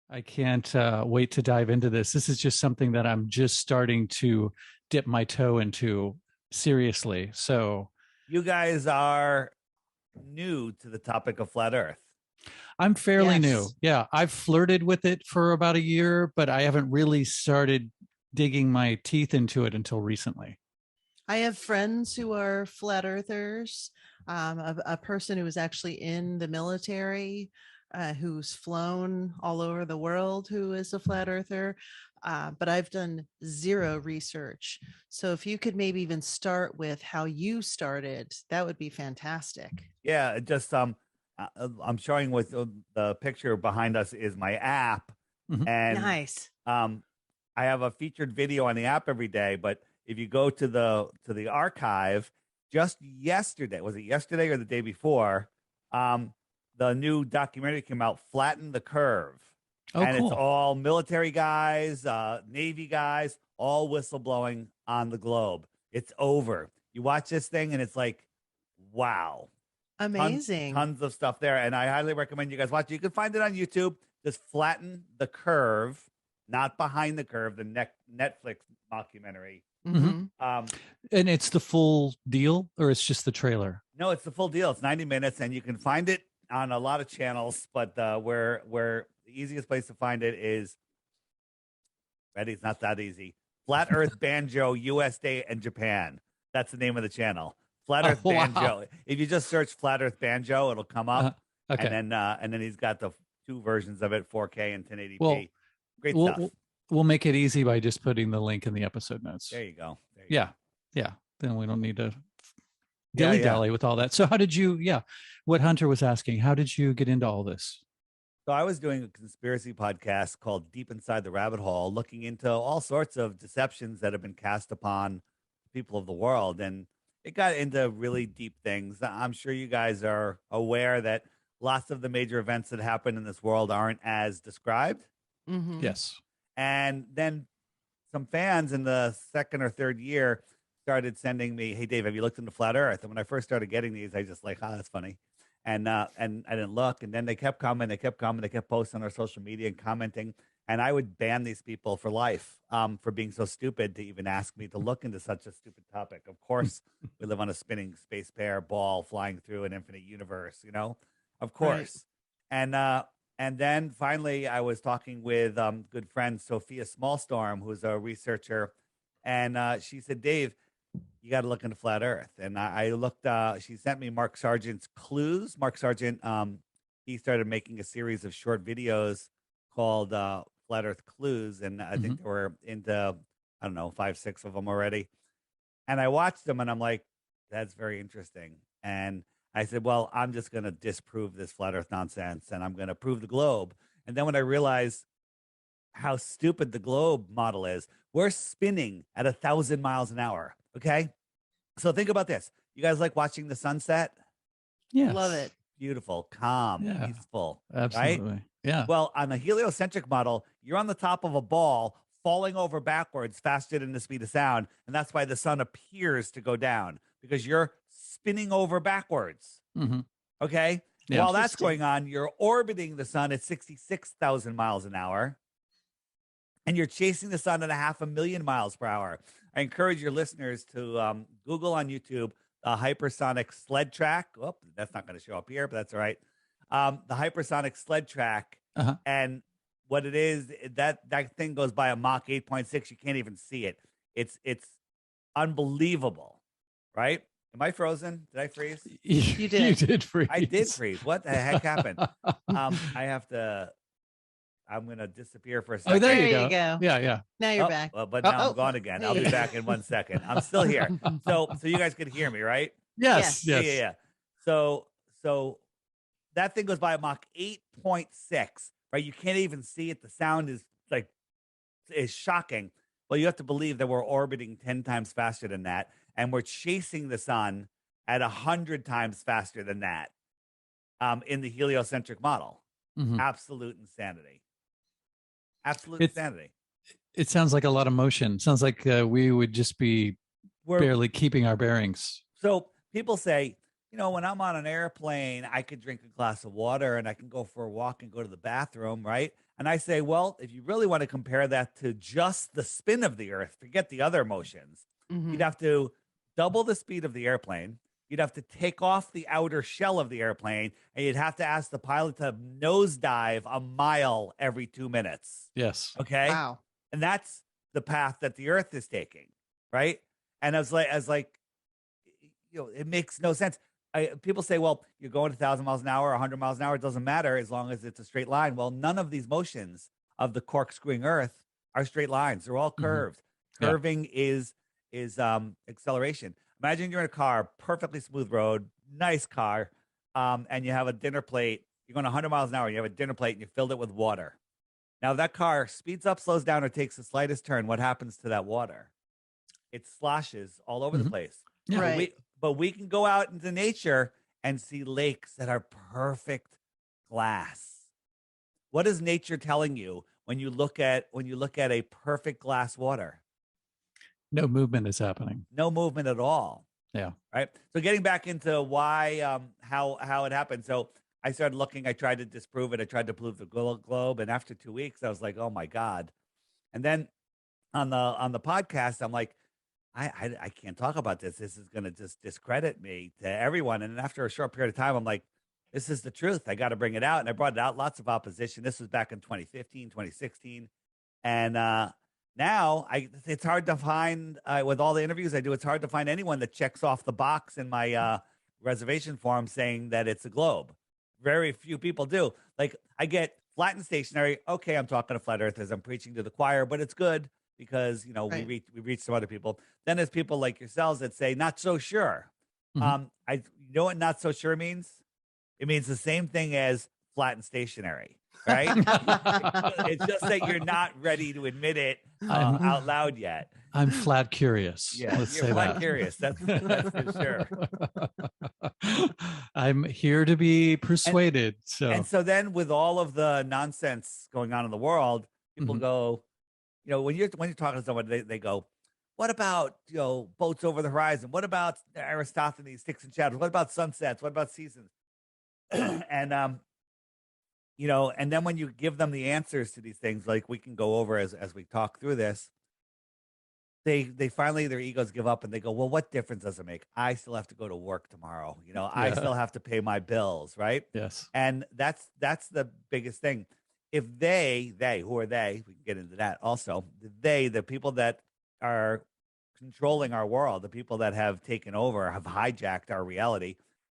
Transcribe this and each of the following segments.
I can't wait to dive into this. This is just something that I'm just starting to dip my toe into seriously. So You guys are new to the topic of flat Earth. I'm fairly new. Yes. Yeah, I've flirted with it for about a year, but I haven't really started digging my teeth into it until recently. I have friends who are flat earthers. A person who was actually in the military, who's flown all over the world, who is a flat earther. But I've done zero research. So if you could maybe even start with how you started, that would be fantastic. Yeah, I'm showing with the picture behind us is my app, Mhm. and Nice. I have a featured video on the app every day. But if you go to the archive, just yesterday, was it yesterday or the day before? Um, the new documentary came out, "Flatten the Curve," Oh, and it's cool. all military guys, Navy guys, all whistleblowing on the globe. It's over. You watch this thing, and it's like, wow, Amazing. tons of stuff there, and I highly recommend you guys watch it. You can find it on YouTube. Just Flatten the Curve, not Behind the Curve, the Netflix documentary. Mhm. Um, And it's the full deal, or it's just the trailer? no, it's the full deal. It's 90 minutes, and you can find it on a lot of channels. But where the easiest place to find it is ready. It's not that easy. Flat Earth Banjo USA and Japan. That's the name of the channel. Flat Oh, Earth wow. Banjo. If you just search Flat Earth Banjo, it'll come up. Okay. And then he's got the two versions of it, 4K and 1080p. Well, Great we'll, stuff. we'll make it easy by just putting the link in the episode notes. There you go. There you Yeah. go. Yeah. Then we don't need to Yeah, dilly yeah. dally with all that. So how did you, what Hunter was asking, how did you get into all this? So I was doing a conspiracy podcast called Deep Inside the Rabbit Hole, looking into all sorts of deceptions that have been cast upon people of the world. And it got into really deep things. I'm sure you guys are aware that lots of the major events that happen in this world aren't as described. Mhm. Yes. And then some fans in the second or third year started sending me, "Hey Dave, have you looked into flat Earth?" And when I first started getting these, I just like, "Oh, that's funny," and I didn't look. And then they kept coming, they kept coming, they kept posting on our social media and commenting, and I would ban these people for life for being so stupid to even ask me to look into such a stupid topic. Of course, we live on a spinning space bear ball flying through an infinite universe, you know, of course. And then finally, I was talking with good friend Sophia Smallstorm, who's a researcher, and she said, "Dave, you got to look into flat Earth." And I looked. She sent me Mark Sargent's Clues. Mark Sargent, he started making a series of short videos called Flat Earth Clues, and I think they were into, I don't know, 5, 6 of them already. And I watched them, and I'm like, "That's very interesting." And I said, "Well, I'm just going to disprove this flat Earth nonsense, and I'm going to prove the globe." And then when I realized how stupid the globe model is, we're spinning at 1,000 miles an hour. Okay, so think about this. You guys like watching the sunset? Yes. Love it. Beautiful, calm, Yeah. peaceful, Absolutely. right? Yeah. Well, on the heliocentric model, you're on the top of a ball falling over backwards faster than the speed of sound. And that's why the sun appears to go down, because you're spinning over backwards. Mhm. Okay. Yeah. While that's Interesting. going on, you're orbiting the sun at 66,000 miles an hour, and you're chasing the sun at 500,000 miles per hour. I encourage your listeners to Google on YouTube the hypersonic sled track. Oh, that's not going to show up here, but that's all right. The hypersonic sled track. Uh-huh. And what it is, that thing goes by a Mach 8.6. You can't even see it. It's unbelievable, right? Am I frozen? Did I freeze? You did. You did freeze. I did freeze. What the heck happened? I'm going to disappear for a second. Oh, there There you you go. go. Yeah. Now you're Oh, back. but now Oh. I'm gone again. I'll be Hey. back in 1 second. I'm still here. So you guys can hear me, right? Yes. Yes. Yeah. So that thing goes by a Mach 8.6, right? You can't even see it. The sound is shocking. Well, you have to believe that we're orbiting 10 times faster than that, and we're chasing the sun at 100 times faster than that in the heliocentric model. Mhm. Absolute insanity. Absolute It's- insanity. It sounds like a lot of motion. Sounds like we would just be We're barely keeping our bearings. So people say, when I'm on an airplane, I could drink a glass of water and I can go for a walk and go to the bathroom, right? And I say, well, if you really want to compare that to just the spin of the Earth, forget the other motions, you'd Mhm. have to double the speed of the airplane. You'd have to take off the outer shell of the airplane, and you'd have to ask the pilot to nosedive a mile every 2 minutes. Yes. Okay. Wow. And that's the path that the Earth is taking. Right. And it makes no sense. People say, well, you're going 1,000 miles an hour, 100 miles an hour. It doesn't matter as long as it's a straight line. Well, none of these motions of the corkscrewing Earth are straight lines. They're all Mhm. curved. Yeah. Curving is acceleration. Imagine you're in a car, perfectly smooth road, nice car, and you have a dinner plate. You're going 100 miles an hour. You have a dinner plate and you filled it with water. Now that car speeds up, slows down, or takes the slightest turn. What happens to that water? It sloshes all over the Mhm. place. Yeah. Right. But we can go out into nature and see lakes that are perfect glass. What is nature telling you when you look at a perfect glass water? No movement is happening. No movement at all. Yeah. Right. So getting back into why how it happened. So I started looking. I tried to disprove it. I tried to prove the globe, and after 2 weeks, I was like, oh my god. And then on the podcast, I'm like, I can't talk about this. This is going to just discredit me to everyone. And after a short period of time, I'm like, this is the truth. I got to bring it out. And I brought it out. Lots of opposition. This was back in 2015, 2016. And now it's hard to find with all the interviews I do, it's hard to find anyone that checks off the box in my reservation form saying that it's a globe. Very few people do. Like I get flat and stationary. Okay, I'm talking to flat earthers. I'm preaching to the choir, but it's good because Right. we reach some other people. Then there's people like yourselves that say not so sure. Mhm. You know what not so sure means? It means the same thing as flat and stationary, right? It's just that you're not ready to admit it I'm- out loud yet. I'm flat curious. Yeah, Let's you're say flat that. curious. That's for sure. I'm here to be persuaded. And So so then with all of the nonsense going on in the world, people Mhm. go, when you're talking to someone, they go, what about boats over the horizon? What about Aristophanes, sticks and shadows? What about sunsets? What about seasons? And and then when you give them the answers to these things, like we can go over as we talk through this, they finally their egos give up and they go, well, what difference does it make? I still have to go to work tomorrow. I Yeah. still have to pay my bills, right? yes. And that's the biggest thing. If who are they? We can get into that also. The people that are controlling our world, the people that have taken over, have hijacked our reality.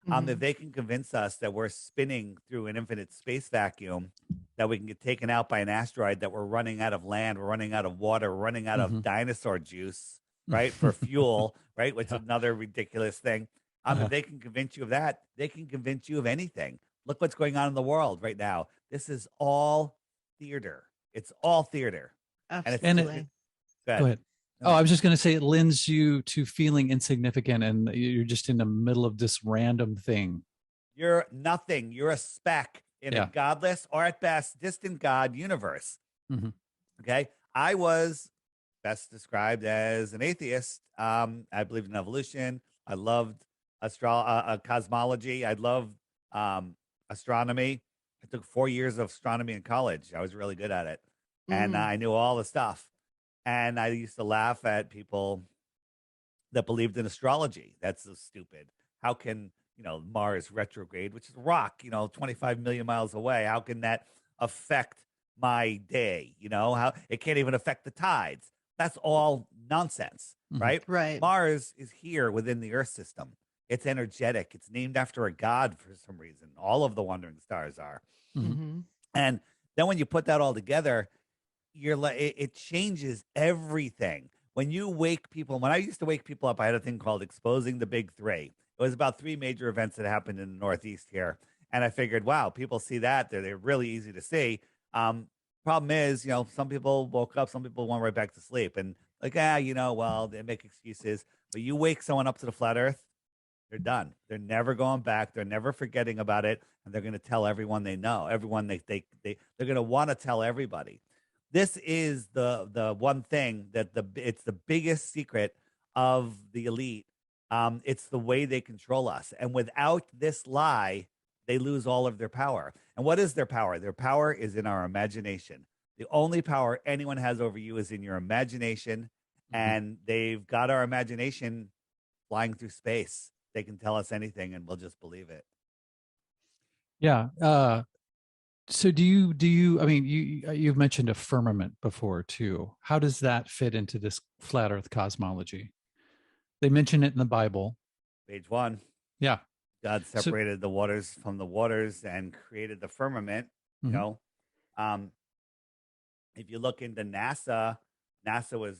If Mhm. they can convince us that we're spinning through an infinite space vacuum, that we can get taken out by an asteroid, that we're running out of land, we're running out of water, we're running out of Mhm. dinosaur juice, right, for fuel, right, which is Yeah. another ridiculous thing. Uh-huh. If they can convince you of that, they can convince you of anything. Look what's going on in the world right now. This is all theater. It's all theater. And it's Absolutely. go Go ahead. No. Oh, I was just going to say it lends you to feeling insignificant and you're just in the middle of this random thing. You're nothing. You're a speck in Yeah. a godless or at best distant God universe. Mhm. Okay. I was best described as an atheist. I believed in evolution. I loved cosmology. I loved astronomy. I took 4 years of astronomy in college. I was really good at it. And Mhm. I knew all the stuff. And I used to laugh at people that believed in astrology. That's so stupid. How can, Mars retrograde, which is a rock, 25 million miles away, how can that affect my day? How it can't even affect the tides. That's all nonsense, Mhm. right? Right. Mars is here within the Earth system. It's energetic. It's named after a god for some reason. All of the wandering stars are. Mhm. Mhm. And then when you put that all together, you're like it changes everything. When you wake people, when I used to wake people up, I had a thing called Exposing the Big Three. It was about three major events that happened in the Northeast here. And I figured, wow, people see that. They're really easy to see. Problem is, some people woke up, some people went right back to sleep. And like, well, they make excuses. But you wake someone up to the flat earth, they're done. They're never going back. They're never forgetting about it. And they're going to tell everyone they know, everyone they're going to want to tell everybody. This is the one thing that it's the biggest secret of the elite. It's the way they control us. And without this lie, they lose all of their power. And what is their power? Their power is in our imagination. The only power anyone has over you is in your imagination. Mhm. And they've got our imagination flying through space. They can tell us anything and we'll just believe it. Yeah. So I mean, you've mentioned a firmament before too. How does that fit into this flat earth cosmology? They mention it in the Bible. Page 1. Yeah. God So, separated the waters from the waters and created the firmament. You mhm, know, um, if you look into NASA, NASA was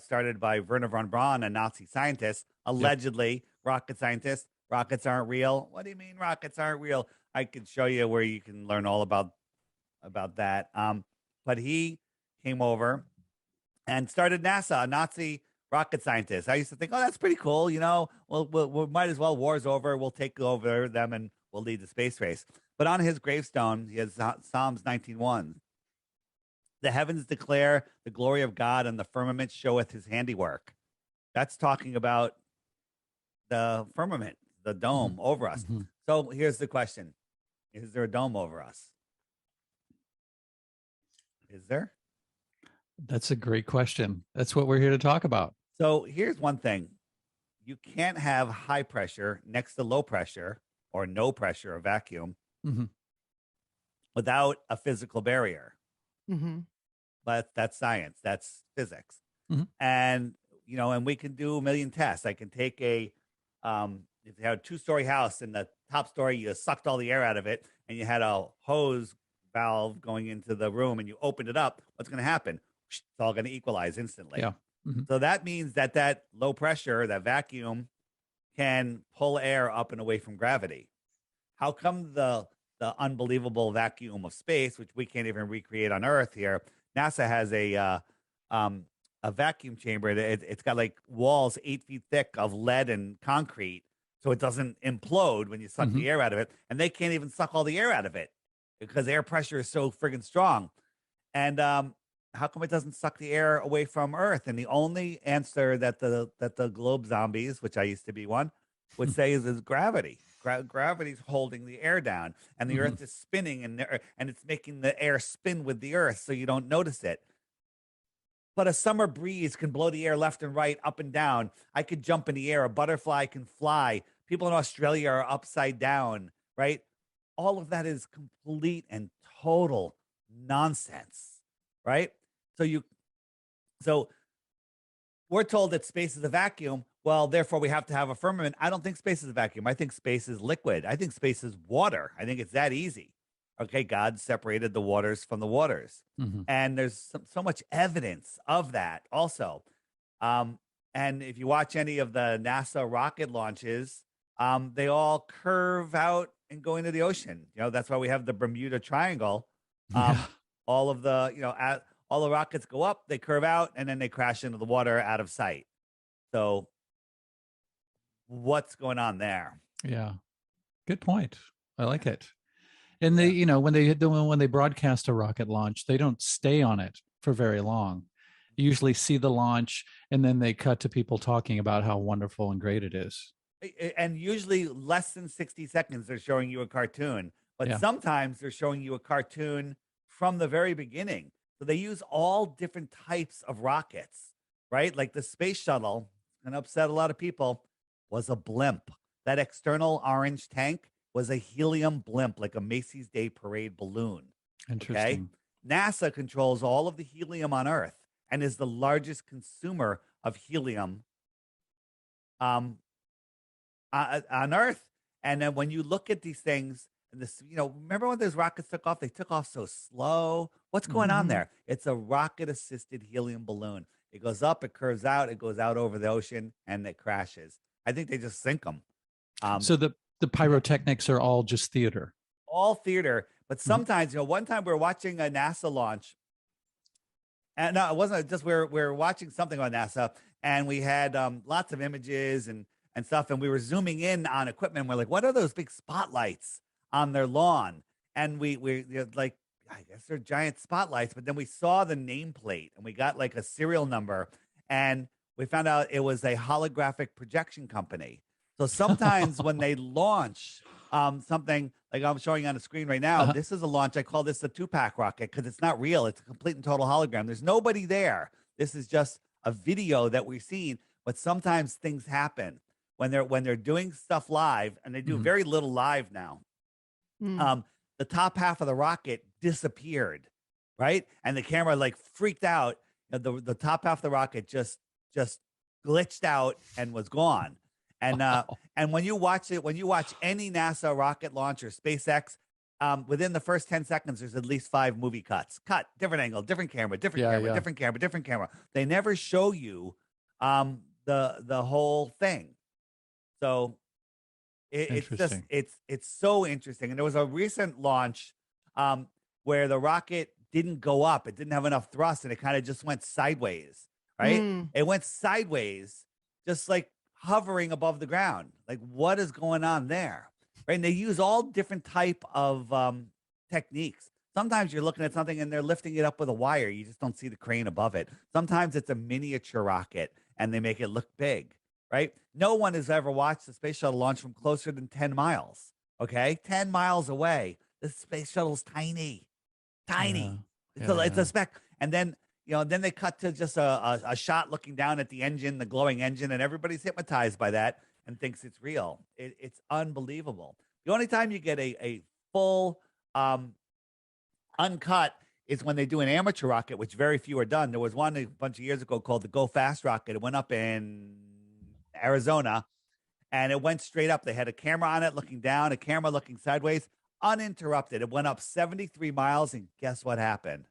started by Werner von Braun, a Nazi scientist, yep. allegedly rocket scientist. Rockets aren't real. What do you mean rockets aren't real? I could show you where you can learn all about that. But he came over and started NASA, a Nazi rocket scientist. I used to think, oh, that's pretty cool. You know, we might as well. War's over. We'll take over them and we'll lead the space race. But on his gravestone, he has Psalms 19:1. The heavens declare the glory of God, and the firmament showeth his handiwork. That's talking about the firmament, the dome Mhm, over us. mhm. So here's the question: is there a dome over us? Is there? That's a great question. That's what we're here to talk about. So here's one thing: you can't have high pressure next to low pressure or no pressure, a vacuum, Mhm. without a physical barrier. Mm-hmm. But that's science. That's physics. Mhm. And and we can do a million tests. I can take if you had a 2-story house and the top story, you sucked all the air out of it, and you had a hose valve going into the room, and you opened it up. What's going to happen? It's all going to equalize instantly. Yeah. Mhm. So that means that low pressure, that vacuum, can pull air up and away from gravity. How come the unbelievable vacuum of space, which we can't even recreate on Earth here? NASA has a vacuum chamber. It's got like walls 8 feet thick of lead and concrete, so it doesn't implode when you suck Mhm. the air out of it. And they can't even suck all the air out of it because air pressure is so friggin' strong. And how come it doesn't suck the air away from Earth? And the only answer that the globe zombies, which I used to be one, would say is gravity. Gravity's holding the air down, and the Mhm. Earth is spinning, and it's making the air spin with the Earth, so you don't notice it. But a summer breeze can blow the air left and right, up and down. I could jump in the air. A butterfly can fly. People in Australia are upside down, right? All of that is complete and total nonsense, right? So so we're told that space is a vacuum. Well, therefore we have to have a firmament. I don't think space is a vacuum. I think space is liquid. I think space is water. I think it's that easy. Okay, God separated the waters from the waters. Mhm. And there's so much evidence of that also. Um, and if you watch any of the NASA rocket launches, they all curve out and go into the ocean. That's why we have the Bermuda Triangle. Yeah. All of all the rockets go up, they curve out, and then they crash into the water out of sight. So what's going on there? Yeah. Good point. I like it. And Yeah. when they broadcast a rocket launch, they don't stay on it for very long. You usually see the launch, and then they cut to people talking about how wonderful and great it is. And usually less than 60 seconds, they're showing you a cartoon, but Yeah. sometimes they're showing you a cartoon from the very beginning. So they use all different types of rockets, right? Like the space shuttle, and upset a lot of people, was a blimp. That external orange tank was a helium blimp, like a Macy's Day Parade balloon. Okay. Interesting. NASA controls all of the helium on Earth and is the largest consumer of helium um, on Earth. And then when you look at these things, and remember when those rockets took off? They took off so slow. What's going on Mhm. there? It's a rocket assisted helium balloon. It goes up, it curves out, it goes out over the ocean, and it crashes. I think they just sink them. So the pyrotechnics are all just theater. All theater. But Mhm. sometimes, one time we were watching a NASA launch. And no, it wasn't just we were watching something on NASA, and we had lots of images and stuff, and we were zooming in on equipment. We're like, what are those big spotlights on their lawn? And like, I guess they're giant spotlights, but then we saw the nameplate, and we got like a serial number, and we found out it was a holographic projection company. So sometimes when they launch something like I'm showing on the screen right now. Uh-huh. This is a launch. I call this the 2-pack rocket because it's not real. It's a complete and total hologram. There's nobody there. This is just a video that we've seen. But sometimes things happen when they're doing stuff live, and they do Mhm. very little live now. Mm. The top half of the rocket disappeared, right? And the camera like freaked out. The top half of the rocket just glitched out and was gone. And Wow. and when you watch it, when you watch any NASA rocket launch or SpaceX, within the first 10 seconds, there's at least 5 movie cuts. Cut, different angle, different camera, different Yeah, camera, yeah. different camera, different camera. They never show you the whole thing. So it's just Interesting. it's so interesting. And there was a recent launch where the rocket didn't go up, it didn't have enough thrust, and it kind of just went sideways, right? Mm. It went sideways, just like hovering above the ground. Like, what is going on there? Right. And they use all different type of techniques. Sometimes you're looking at something and they're lifting it up with a wire. You just don't see the crane above it. Sometimes it's a miniature rocket and they make it look big, right? No one has ever watched the space shuttle launch from closer than 10 miles. Okay. 10 miles away. The space shuttle's tiny, tiny. Yeah. It's a speck. And then, then they cut to just a shot looking down at the engine, the glowing engine, and everybody's hypnotized by that and thinks it's real. It's unbelievable. The only time you get a full uncut is when they do an amateur rocket, which very few are done. There was one a bunch of years ago called the Go Fast rocket. It went up in Arizona and it went straight up. They had a camera on it looking down, a camera looking sideways, uninterrupted. It went up 73 miles, and guess what happened?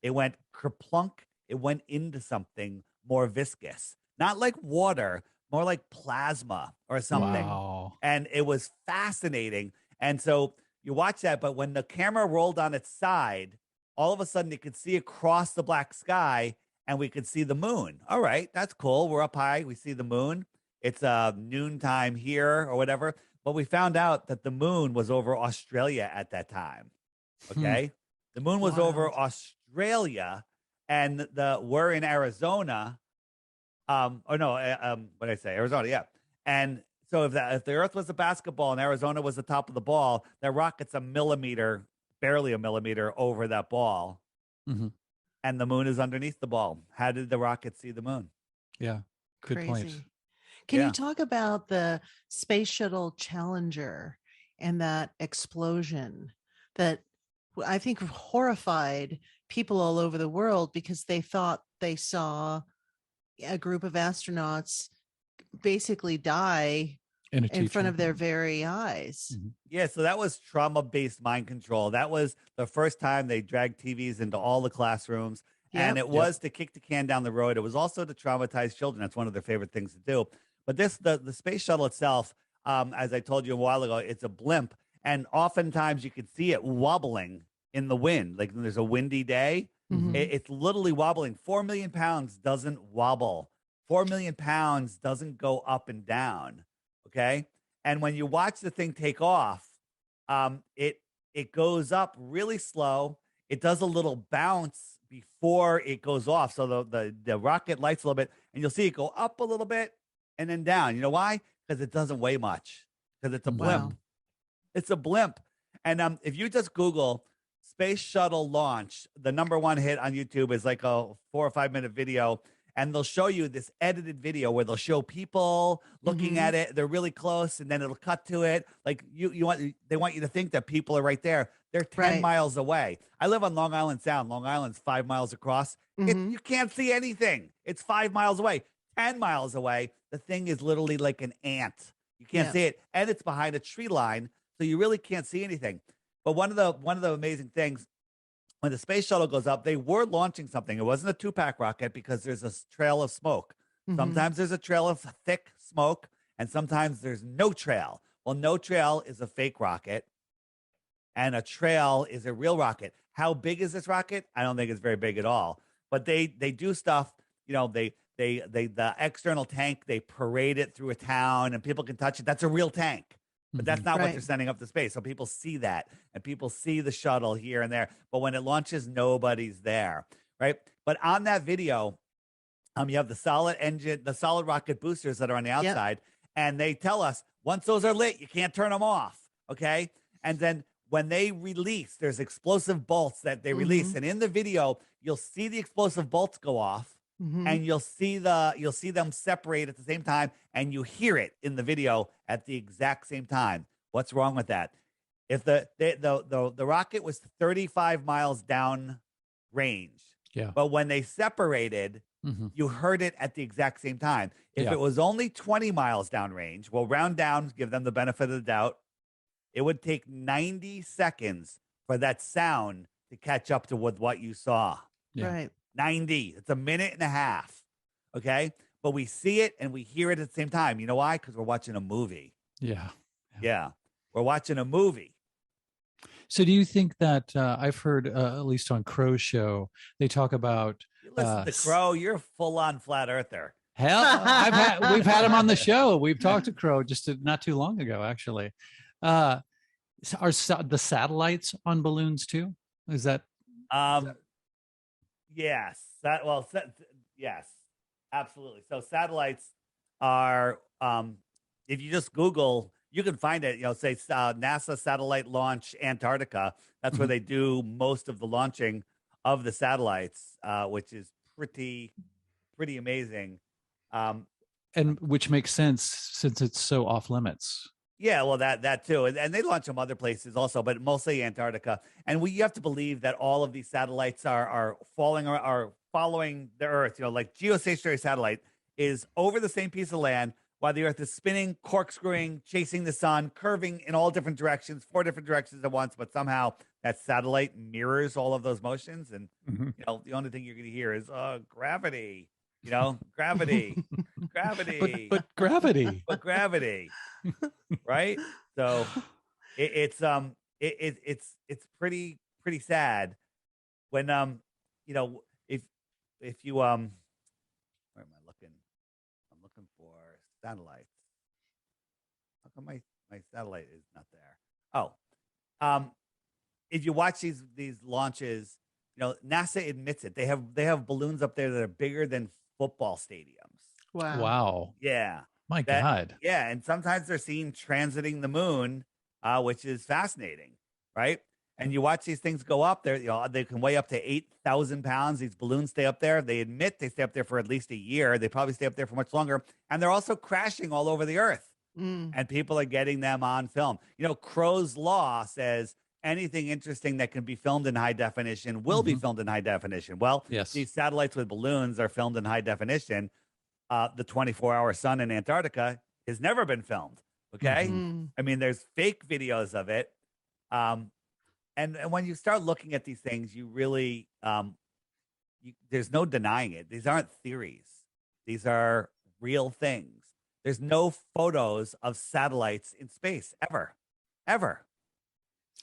It went kerplunk. It went into something more viscous, not like water, more like plasma or something. Wow. And it was fascinating. And so you watch that, but when the camera rolled on its side, all of a sudden you could see across the black sky and we could see the moon. All right, that's cool. We're up high. We see the moon. It's noontime here or whatever. But we found out that the moon was over Australia at that time. Okay. The moon was over Wild. Australia and we're in Arizona. What did I say? Arizona, yeah. And so if the Earth was a basketball and Arizona was the top of the ball, that rocket's a millimeter, barely a millimeter over that ball, Mhm. and the moon is underneath the ball. How did the rocket see the moon? Yeah. Good point. Crazy. Can Yeah. you talk about the Space Shuttle Challenger and that explosion that I think horrified people all over the world because they thought they saw a group of astronauts basically die In a in front teacher. of their very eyes. Mhm. Yeah, so that was trauma-based mind control. That was the first time they dragged TVs into all the classrooms. And Yep. it was to kick the can down the road. It was also to traumatize children. That's one of their favorite things to do. But the space shuttle itself, as I told you a while ago, it's a blimp. And oftentimes you can see it wobbling in the wind. Like when there's a windy day, Mhm. it's literally wobbling. 4 million pounds doesn't wobble. 4 million pounds doesn't go up and down. Okay. And when you watch the thing take off, it goes up really slow. It does a little bounce before it goes off. So the rocket lights a little bit, and you'll see it go up a little bit and then down. You know why? Because it doesn't weigh much. Because it's a blimp. Wow. It's a blimp. And if you just Google space shuttle launch, the number one hit on YouTube is like a 4 or 5 minute video. And they'll show you this edited video where they'll show people looking Mhm. at it. They're really close, and then it'll cut to it. Like they want you to think that people are right there. They're 10 Right. miles away. I live on Long Island Sound. Long Island's 5 miles across. Mhm. You can't see anything. It's 5 miles away. 10 miles away, the thing is literally like an ant. You can't Yeah. see it, and it's behind a tree line, so you really can't see anything. But one of the amazing things when the space shuttle goes up, they were launching something. It wasn't a 2-pack rocket because there's a trail of smoke. Mhm. Sometimes there's a trail of thick smoke, and sometimes there's no trail. Well, no trail is a fake rocket, and a trail is a real rocket. How big is this rocket? I don't think it's very big at all. But they do stuff. The external tank, they parade it through a town, and people can touch it. That's a real tank. But that's Mhm. not what Right. they're sending up to space. So people see that and people see the shuttle here and there. But when it launches, nobody's there. Right. But on that video, you have the solid engine, the solid rocket boosters that are on the Yep. outside. and they tell us once those are lit, you can't turn them off. Okay. And then when they release, there's explosive bolts that they release. And in the video, you'll see the explosive bolts go off and you'll see them separate at the same time. And you hear it in the video at the exact same time. What's wrong with that? If the rocket was 35 miles down range, Yeah. but when they separated, you heard it at the exact same time. If Yeah. it was only 20 miles downrange, we'll round down, give them the benefit of the doubt. It would take 90 seconds for that sound to catch up to what you saw. Yeah. Right. 90. It's a minute and a half. Okay. But we see it and we hear it at the same time. You know why? Because we're watching a movie. Yeah. Yeah. We're watching a movie. So do you think that I've heard, at least on Crow's show, they talk about You listen to Crow, you're a full on flat earther. hell, we've had him on the show. We've talked to Crow not too long ago, actually. Are the satellites on balloons too? Is that Yes. Yes, absolutely. So satellites are, if you just Google, you can find it, say NASA satellite launch Antarctica. That's where they do most of the launching of the satellites, which is pretty amazing. and which makes sense since it's so off limits? Yeah, well, that too, and they launch them other places also, but mostly Antarctica. And you have to believe that all of these satellites are following the Earth. Like geostationary satellite is over the same piece of land while the Earth is spinning, corkscrewing, chasing the sun, curving in all different directions, 4 different directions at once. But somehow that satellite mirrors all of those motions, and the only thing you're going to hear is gravity. Gravity, gravity, But gravity. but gravity, right? So it's pretty sad when if you where am I looking? I'm looking for satellites. How come my satellite is not there? Oh, if you watch these launches, NASA admits it. They have balloons up there that are bigger than football stadiums. Wow. Wow. Yeah. My God. Yeah, and sometimes they're seen transiting the moon, which is fascinating, right? And you watch these things go up there. They can weigh up to 8,000 pounds. These balloons stay up there. They admit they stay up there for at least a year. They probably stay up there for much longer, and they're also crashing all over the Earth. And people are getting them on film. Crow's Law says anything interesting that can be filmed in high definition will be filmed in high definition. Well, Yes. these satellites with balloons are filmed in high definition. The 24-hour sun in Antarctica has never been filmed. Okay. I mean, there's fake videos of it. And when you start looking at these things, you really, there's no denying it. These aren't theories. These are real things. There's no photos of satellites in space ever.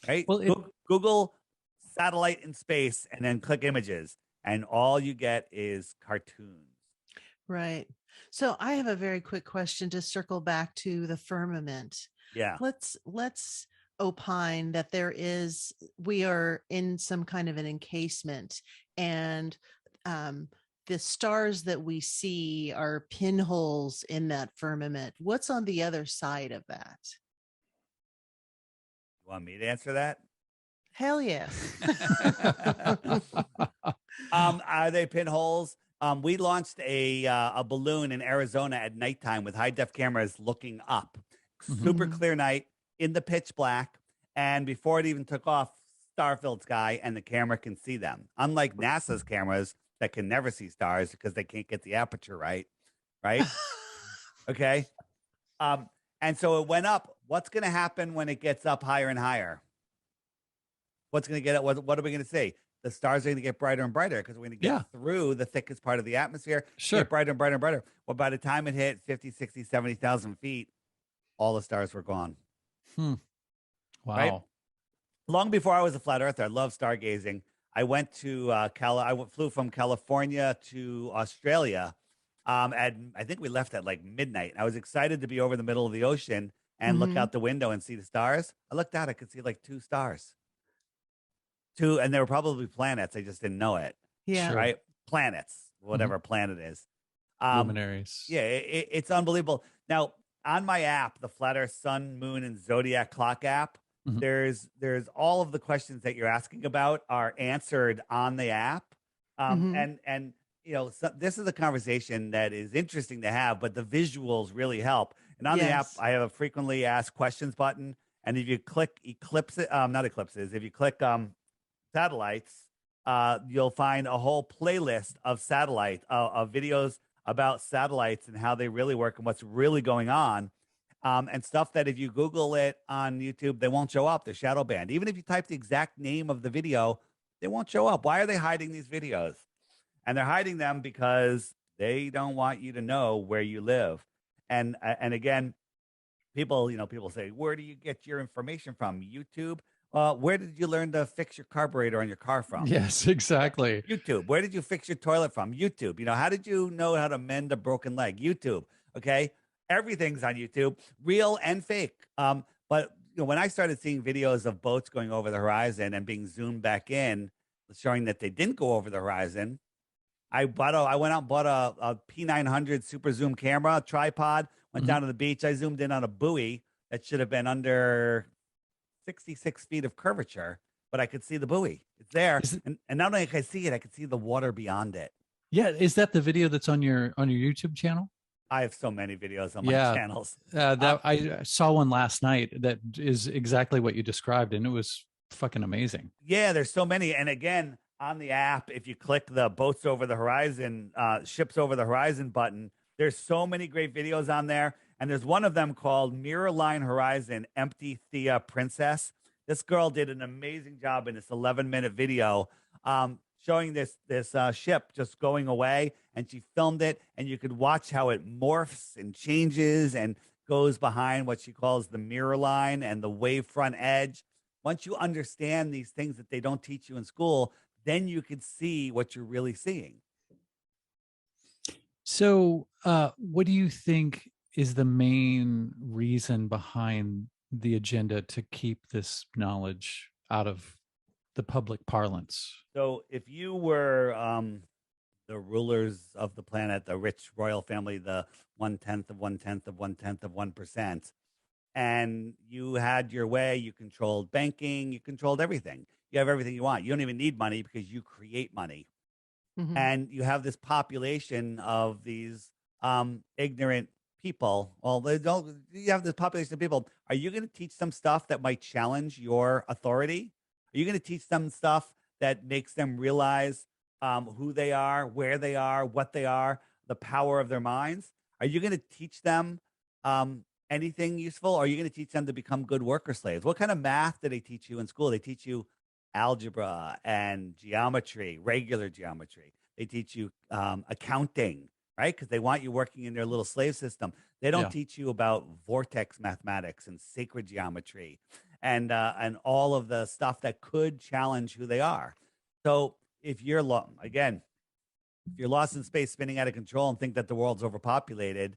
Right? Well, Google satellite in space and then click images, and all you get is cartoons. Right. So I have a very quick question to circle back to the firmament. Yeah. Let's opine that we are in some kind of an encasement, and the stars that we see are pinholes in that firmament. What's on the other side of that? You want me to answer that? Hell yes. Are they pinholes? We launched a balloon in Arizona at nighttime with high def cameras looking up. Super clear night in the pitch black. And before it even took off, star-filled sky, and the camera can see them. Unlike NASA's cameras that can never see stars because they can't get the aperture right? Okay. And so it went up. What's going to happen when it gets up higher and higher? What's going to get it? What are we going to see? The stars are going to get brighter and brighter because we're going to get through the thickest part of the atmosphere. Sure. Get brighter and brighter and brighter. Well, by the time it hit 50, 60, 70,000 feet, all the stars were gone. Wow. Right? Long before I was a flat earther, I love stargazing. I went to flew from California to Australia. I think we left at like midnight. I was excited to be over the middle of the ocean and look out the window and see the stars. I looked out, I could see like 2 stars. 2, and they were probably planets. I just didn't know it. Yeah. Sure. Right? Planets, whatever planet is. Luminaries. Yeah, it's unbelievable. Now, on my app, the Flat Earth Sun, Moon, and Zodiac Clock app, Mhm. there's all of the questions that you're asking about are answered on the app. Mhm. And so this is a conversation that is interesting to have, but the visuals really help. And on the app, Yes. I have a frequently asked questions button, and if you click not eclipses, if you click satellites, you'll find a whole playlist of of videos about satellites and how they really work and what's really going on. And stuff that if you Google it on YouTube, they won't show up. They're shadow banned. Even if you type the exact name of the video, they won't show up. Why are they hiding these videos? And they're hiding them because they don't want you to know where you live. And again, people say, where do you get your information from? YouTube. Where did you learn to fix your carburetor on your car from? Yes, exactly. YouTube. Where did you fix your toilet from? YouTube. How did you know how to mend a broken leg? YouTube. Okay. Everything's on YouTube, real and fake. But when I started seeing videos of boats going over the horizon and being zoomed back in, showing that they didn't go over the horizon, I went out and bought a P900 super zoom camera, tripod, went Mhm. down to the beach. I zoomed in on a buoy that should have been under 66 feet of curvature, but I could see the buoy. It's there. Is And not only can I see it, I could see the water beyond it. Yeah, is that the video that's on your YouTube channel? I have so many videos on my Yeah, channels. that I saw one last night that is exactly what you described, and it was fucking amazing. Yeah, there's so many. And again, on the app, if you click the boats over the horizon, ships over the horizon button, there's so many great videos on there. And there's one of them called Mirror Line Horizon, Empty Thea Princess. This girl did an amazing job in this 11-minute video, showing this ship just going away, and she filmed it, and you could watch how it morphs and changes and goes behind what she calls the mirror line and the wavefront edge. Once you understand these things that they don't teach you in school, then you can see what you're really seeing. So, what do you think is the main reason behind the agenda to keep this knowledge out of the public parlance? So if you were the rulers of the planet, the rich royal family, the 1/10 of 1/10 of 1/10 of 1%, and you had your way, you controlled banking, you controlled everything. You have everything you want. You don't even need money because you create money. Mhm. And you have this population of these ignorant people. Well, they don't. You have this population of people. Are you going to teach them stuff that might challenge your authority? Are you going to teach them stuff that makes them realize who they are, where they are, what they are, the power of their minds? Are you going to teach them anything useful? Or are you going to teach them to become good worker slaves? What kind of math do they teach you in school? They teach you algebra and geometry, regular geometry. They teach you accounting, right? Because they want you working in their little slave system. They don't Yeah. teach you about vortex mathematics and sacred geometry and all of the stuff that could challenge who they are. So if you're again, if you're lost in space, spinning out of control, and think that the world's overpopulated,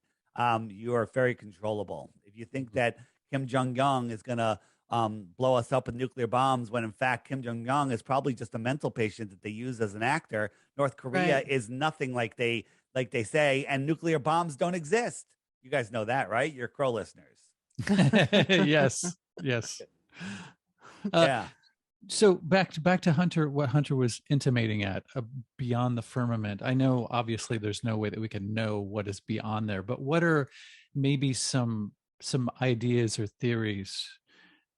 you are very controllable. If you think that Kim Jong Un is going to blow us up with nuclear bombs, when in fact Kim Jong Un is probably just a mental patient that they use as an actor. North Korea Right. is nothing like they say, and nuclear bombs don't exist. You guys know that, right? You're Crow listeners. Yes, yes. Uh, Yeah. so back to Hunter, what Hunter was intimating at beyond the firmament. I know obviously there's no way that we can know what is beyond there, but what are maybe some ideas or theories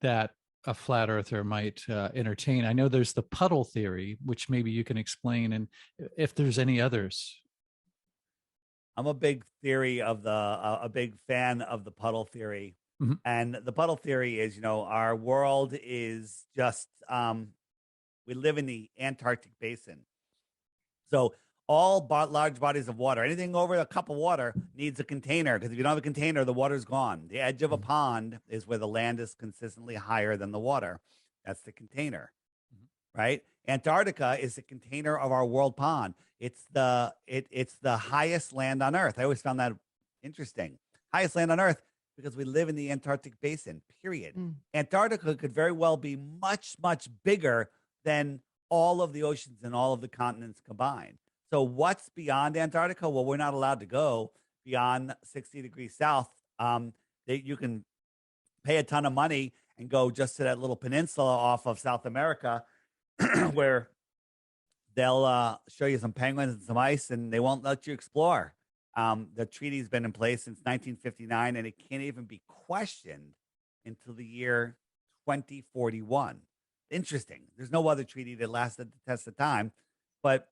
that a flat earther might entertain? I know there's the puddle theory, which maybe you can explain, and if there's any others. I'm a big theory of a big fan of the puddle theory. Mhm. And the puddle theory is, our world is just we live in the Antarctic basin. So all large bodies of water, anything over a cup of water needs a container, because if you don't have a container, the water's gone. The edge of a Mhm. pond is where the land is consistently higher than the water. That's the container, Mhm. right? Antarctica is the container of our world pond. It's the highest land on Earth. I always found that interesting. Highest land on Earth because we live in the Antarctic basin, period. Mm. Antarctica could very well be much, much bigger than all of the oceans and all of the continents combined. So what's beyond Antarctica? Well, we're not allowed to go beyond 60 degrees south. you can pay a ton of money and go just to that little peninsula off of South America where they'll show you some penguins and some ice, and they won't let you explore. The treaty's been in place since 1959, and it can't even be questioned until the year 2041. Interesting. There's no other treaty that lasted the test of time, but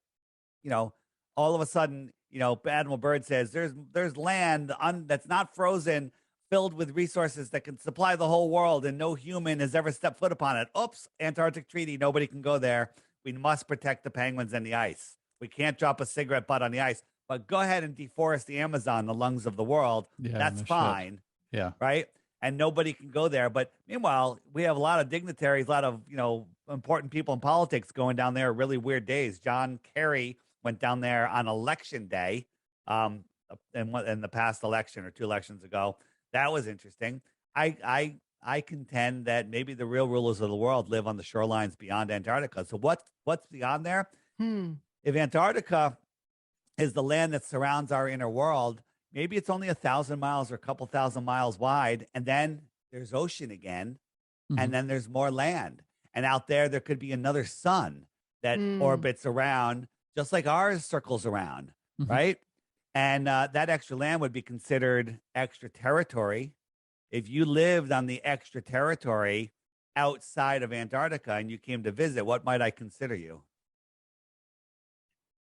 all of a sudden, Admiral Byrd says there's land that's not frozen, filled with resources that can supply the whole world, and no human has ever stepped foot upon it. Oops, Antarctic Treaty, nobody can go there. We must protect the penguins and the ice. We can't drop a cigarette butt on the ice, but go ahead and deforest the Amazon, the lungs of the world. Yeah, That's no shit. fine. Yeah. Right. And nobody can go there. But meanwhile, we have a lot of dignitaries, a lot of, important people in politics going down there really weird days. John Kerry went down there on election day in the past election or 2 elections ago. That was interesting. I contend that maybe the real rulers of the world live on the shorelines beyond Antarctica. So what's beyond there? If Antarctica is the land that surrounds our inner world, maybe it's only 1,000 miles or a couple thousand miles wide. And then there's ocean again. And then there's more land. And out there could be another sun that orbits around, just like ours circles around, right? And that extra land would be considered extra territory. If you lived on the extra territory outside of Antarctica and you came to visit, what might I consider you?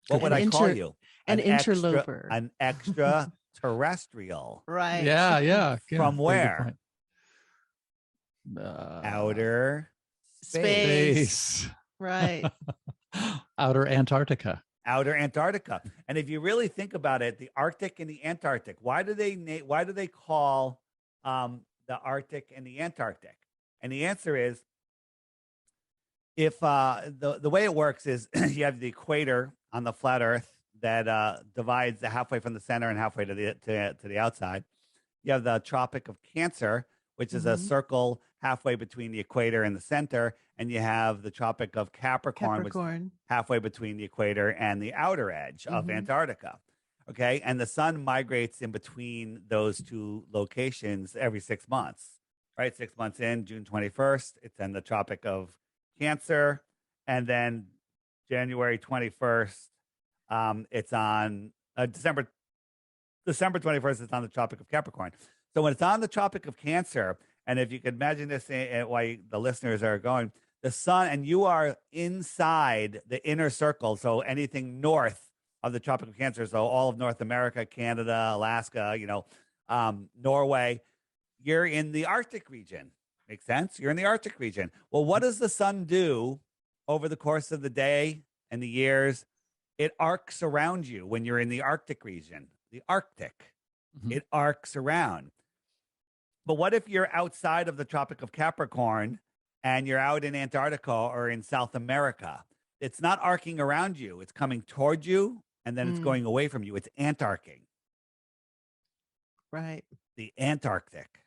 What would I call you? An interloper. An extraterrestrial. Right. Yeah. From Very good where? point. Outer space. Right. Outer Antarctica. Outer Antarctica. And if you really think about it, the Arctic and the Antarctic, why do they call the Arctic and the Antarctic? And the answer is, if the way it works is you have the equator on the flat Earth that divides the halfway from the center and halfway to the outside. You have the Tropic of Cancer, which is a circle halfway between the equator and the center, and you have the Tropic of Capricorn, which is halfway between the equator and the outer edge of Antarctica. Okay, and the sun migrates in between those two locations every 6 months. Right, 6 months in, June 21st, it's in the Tropic of Cancer, and then January 21st, it's on December 21st, it's on the Tropic of Capricorn. So when it's on the Tropic of Cancer, and if you could imagine this, why the listeners are going, the sun, and you are inside the inner circle, so anything north of the Tropic of Cancer, so all of North America, Canada, Alaska, Norway, you're in the Arctic region. Makes sense? You're in the Arctic region. Well, what does the sun do over the course of the day and the years? It arcs around you when you're in the Arctic region, the Arctic. It arcs around. But what if you're outside of the Tropic of Capricorn and you're out in Antarctica or in South America? It's not arcing around you. It's coming toward you, and then it's going away from you. It's antarcing. Right. The Antarctic.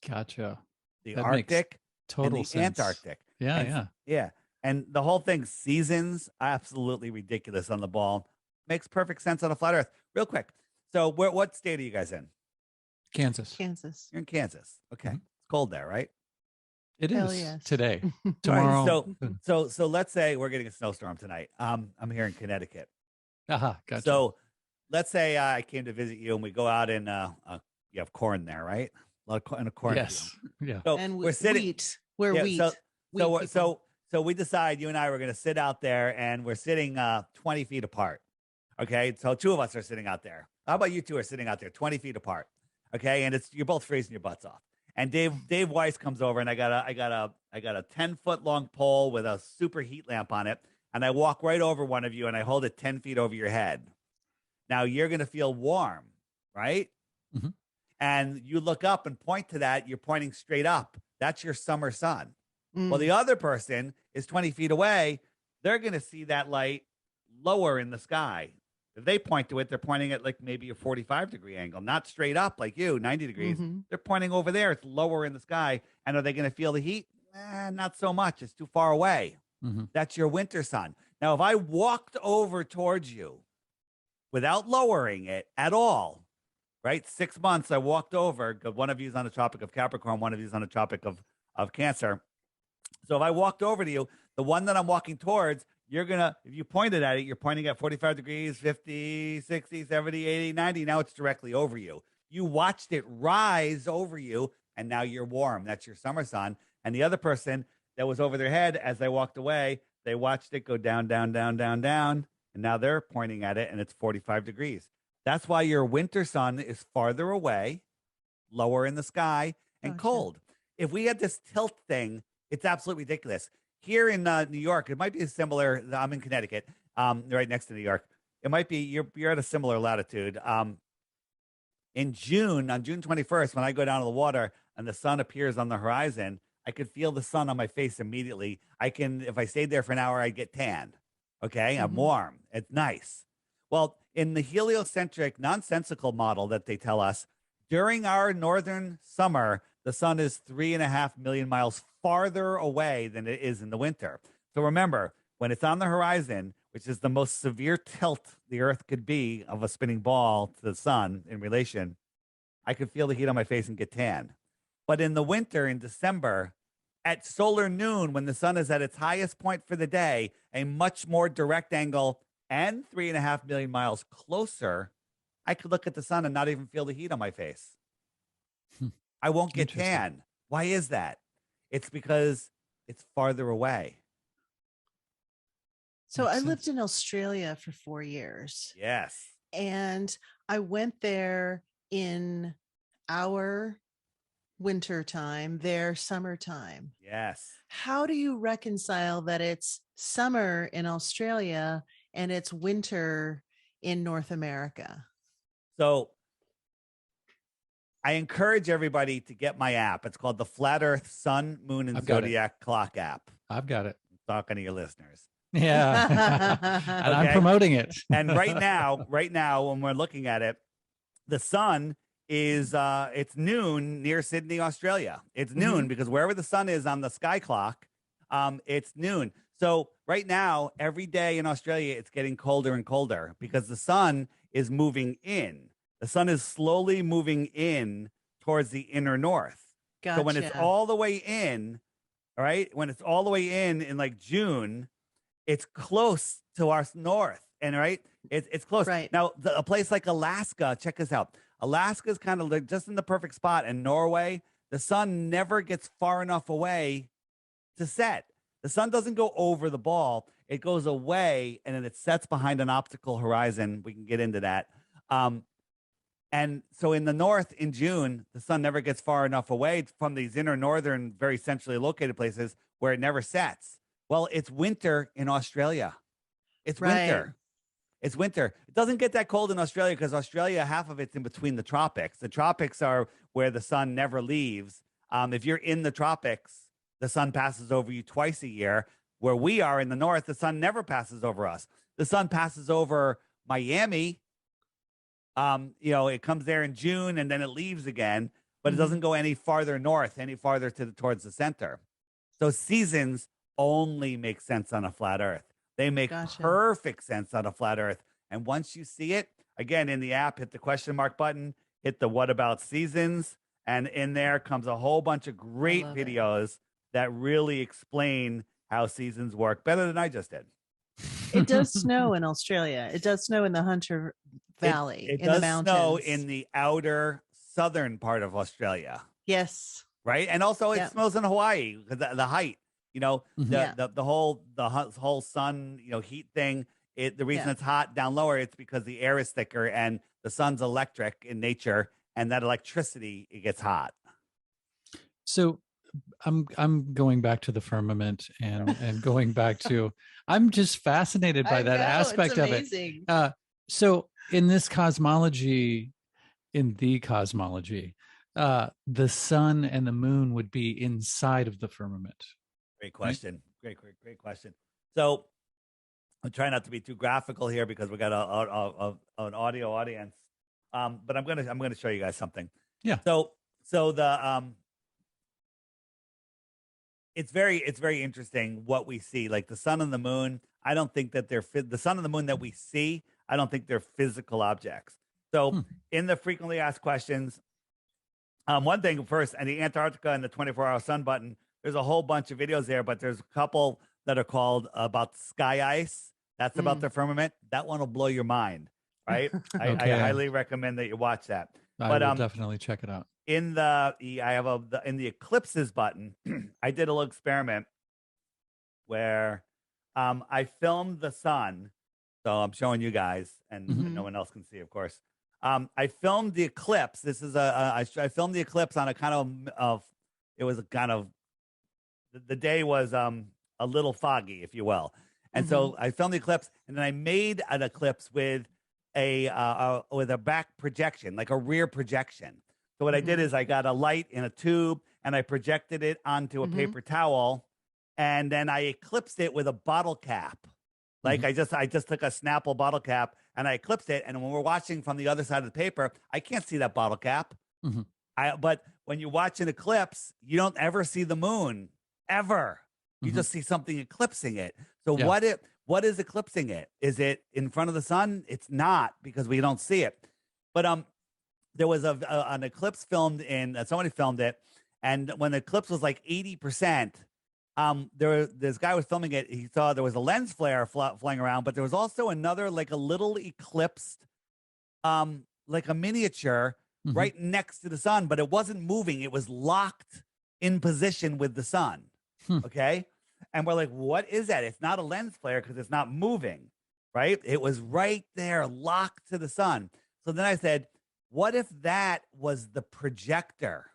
Gotcha. The That makes Arctic total and the sense. Antarctic. Yeah, And- Yeah. And the whole thing, seasons, absolutely ridiculous on the ball. Makes perfect sense on a flat Earth. Real quick. So what state are you guys in? Kansas. Kansas. You're in Kansas. Okay. Mhm. It's cold there, right? It Hell is yes. today. All right, Tomorrow. So let's say we're getting a snowstorm tonight. I'm here in Connecticut. Gotcha. So let's say I came to visit you and we go out and you have corn there, right? A lot of corn in a corn. yes. Yeah. So And we're sitting. wheat. We're Yeah, wheat. So Wheat people. so we decide you and I were going to sit out there, and we're sitting 20 feet apart. Okay, so 2 of us are sitting out there. How about you 2 are sitting out there 20 feet apart? Okay, and you're both freezing your butts off. And Dave Weiss comes over, and I got a 10-foot long pole with a super heat lamp on it, and I walk right over one of you, and I hold it 10 feet over your head. Now you're going to feel warm, right? Mhm. And you look up and point to that. You're pointing straight up. That's your summer sun. Mm. Well, the other person is 20 feet away. They're going to see that light lower in the sky. If they point to it, they're pointing at like maybe a 45-degree angle, not straight up like you, 90 degrees. Mhm. They're pointing over there. It's lower in the sky. And are they going to feel the heat? Not so much. It's too far away. Mhm. That's your winter sun. Now, if I walked over towards you without lowering it at all, right? 6 months, I walked over. One of you is on the Tropic of Capricorn, one of you is on the Tropic of Cancer. So if I walked over to you, the one that I'm walking towards, you're going to, if you pointed at it, you're pointing at 45 degrees, 50, 60, 70, 80, 90. Now it's directly over you. You watched it rise over you, and now you're warm. That's your summer sun. And the other person that was over their head as they walked away, they watched it go down, down, down, down, down. And now they're pointing at it, and it's 45 degrees. That's why your winter sun is farther away, lower in the sky, and Gotcha. cold. If we had this tilt thing, it's absolutely ridiculous. Here in New York, it might be similar. I'm in Connecticut, right next to New York. It might be you're at a similar latitude. In June, on June 21st, when I go down to the water and the sun appears on the horizon, I could feel the sun on my face immediately. If I stayed there for an hour, I'd get tanned. Okay, I'm warm. It's nice. Well, in the heliocentric nonsensical model that they tell us, during our northern summer, the sun is 3.5 million miles farther away than it is in the winter. So remember, when it's on the horizon, which is the most severe tilt the Earth could be of a spinning ball to the sun in relation, I could feel the heat on my face and get tan. But in the winter, in December, at solar noon, when the sun is at its highest point for the day, a much more direct angle and 3.5 million miles closer, I could look at the sun and not even feel the heat on my face. I won't get Interesting. tan. Why is that? It's because it's farther away. So Makes I sense. lived in Australia for 4 years, Yes. and I went there in our winter time, their summertime. Yes. How do you reconcile that it's summer in Australia and it's winter in North America? So I encourage everybody to get my app. It's called the Flat Earth Sun, Moon, and I've got it. Zodiac Clock app. I've got it. I'm talking to your listeners. Yeah. And I'm Okay. promoting it. And right now, when we're looking at it, the sun is it's noon near Sydney, Australia. It's noon because wherever the sun is on the sky clock, it's noon. So right now, every day in Australia, it's getting colder and colder because the sun is moving in. The sun is slowly moving in towards the inner north. Gotcha. So when it's all the way in, all right, when it's all the way in like June, it's close to our north, and right, it's close. Right. Now, a place like Alaska, check this out. Alaska is kind of like just in the perfect spot, and Norway, the sun never gets far enough away to set. The sun doesn't go over the ball; it goes away, and then it sets behind an optical horizon. We can get into that. And so in the north in June, the sun never gets far enough away from these inner northern, very centrally located places where it never sets. Well, it's winter in Australia. It's Right. winter. It's winter. It doesn't get that cold in Australia because Australia, half of it's in between the tropics. The tropics are where the sun never leaves. If you're in the tropics, the sun passes over you twice a year. Where we are in the north, the sun never passes over us. The sun passes over Miami. It comes there in June and then it leaves again, but it doesn't go any farther north, any farther towards the center. So seasons only make sense on a flat earth. They make Gotcha. perfect sense on a flat earth. And once you see it, again, in the app, hit the question mark button, hit the what about seasons, and in there comes a whole bunch of great love it. videos that really explain how seasons work better than I just did. It does snow in Australia. It does snow in the Hunter Valley, It in does the mountains. snow in the outer southern part of Australia, Yes. right? And also it Yep. snows in Hawaii because the height, Mhm. Yeah. the whole sun, heat thing. The reason Yeah. it's hot down lower, it's because the air is thicker and the sun's electric in nature, and that electricity, it gets hot. So I'm going back to the firmament and going back to I'm just fascinated by that aspect of it. Amazing. So in this cosmology, the sun and the moon would be inside of the firmament. Great question. Great question. So I'm trying not to be too graphical here because we got an audio audience. But I'm gonna show you guys something. Yeah. So the it's very interesting what we see. Like the sun and the moon, I don't think that the sun and the moon that we see, I don't think they're physical objects. So Hmm. in the frequently asked questions, one thing first, and the Antarctica and the 24-hour sun button, there's a whole bunch of videos there, but there's a couple that are called about sky ice. That's about Mm. the firmament. That one will blow your mind, right? I Okay. highly recommend that you watch that. I But will definitely check it out. in in the eclipses button, I did a little experiment where I filmed the sun. So I'm showing you guys, and Mhm. no one else can see, of course. I filmed the eclipse. This is I filmed the eclipse on a kind of it was a kind of the day was a little foggy, if you will. And so I filmed the eclipse, and then I made an eclipse with a back projection, like a rear projection. So what I did Mhm. is I got a light in a tube, and I projected it onto a Mhm. paper towel, and then I eclipsed it with a bottle cap. Like I just took a Snapple bottle cap and I eclipsed it. And when we're watching from the other side of the paper, I can't see that bottle cap. Mhm. But when you watch an eclipse, you don't ever see the moon ever. You Mhm. just see something eclipsing it. So Yeah. what is eclipsing it? Is it in front of the sun? It's not, because we don't see it. But there was an eclipse filmed in somebody filmed it, and when the eclipse was like 80%, this guy was filming it. He saw there was a lens flare flying around, but there was also another, like a little eclipsed, like a miniature Mhm. right next to the sun, but it wasn't moving. It was locked in position with the sun. Hmm. Okay. And we're like, what is that? It's not a lens flare because it's not moving, right? It was right there, locked to the sun. So then I said, what if that was the projector?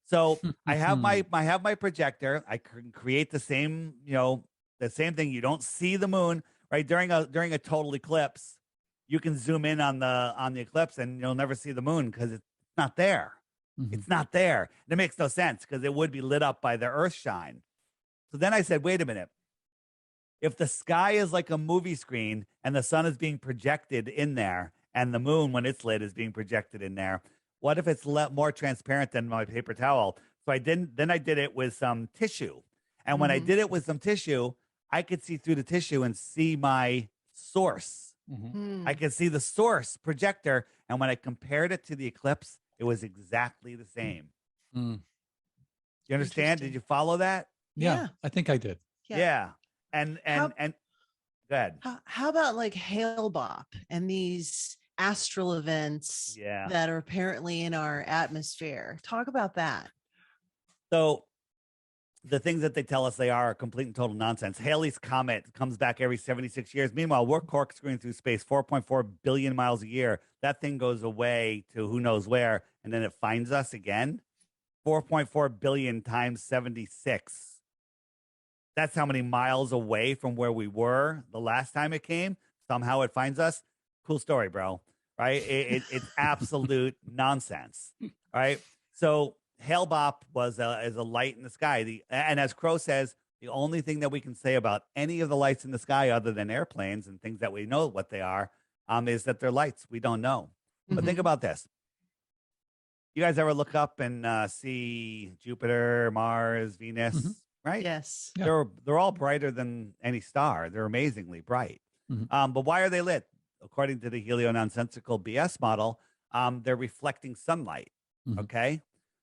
So I have my projector. I can create the same, the same thing. You don't see the moon, right? During a total eclipse, you can zoom in on the eclipse and you'll never see the moon because it's not there. Mhm. It's not there. And it makes no sense because it would be lit up by the earth shine. So then I said, wait a minute. If the sky is like a movie screen and the sun is being projected in there, and the moon, when it's lit, is being projected in there, what if it's more transparent than my paper towel? So I did it with some tissue. And when I Mhm. did it with some tissue, I could see through the tissue and see my source. Mhm. I Mm. could see the source projector. And when I compared it to the eclipse, it was exactly the same. Mm. You understand? Did Interesting. you follow that? Yeah, Yeah. I think I did. Yeah. Yeah. And How go ahead. how about like Hale-Bopp and these astral events Yeah. that are apparently in our atmosphere? Talk about that. So the things that they tell us they are complete and total nonsense. Halley's Comet comes back every 76 years. Meanwhile, we're corkscrewing through space 4.4 billion miles a year. That thing goes away to who knows where, and then it finds us again. 4.4 billion times 76. That's how many miles away from where we were the last time it came. Somehow it finds us. Cool story, bro. Right? It's absolute nonsense. Right? So Hale-Bopp is a light in the sky. And as Crow says, the only thing that we can say about any of the lights in the sky, other than airplanes and things that we know what they are, is that they're lights. We don't know. But think Mhm. about this. You guys ever look up and see Jupiter, Mars, Venus? Mhm. Right? Yes. Yeah. They're all brighter than any star. They're amazingly bright. Mhm. But why are they lit? According to the helio-nonsensical BS model, they're reflecting sunlight. Mhm. Okay,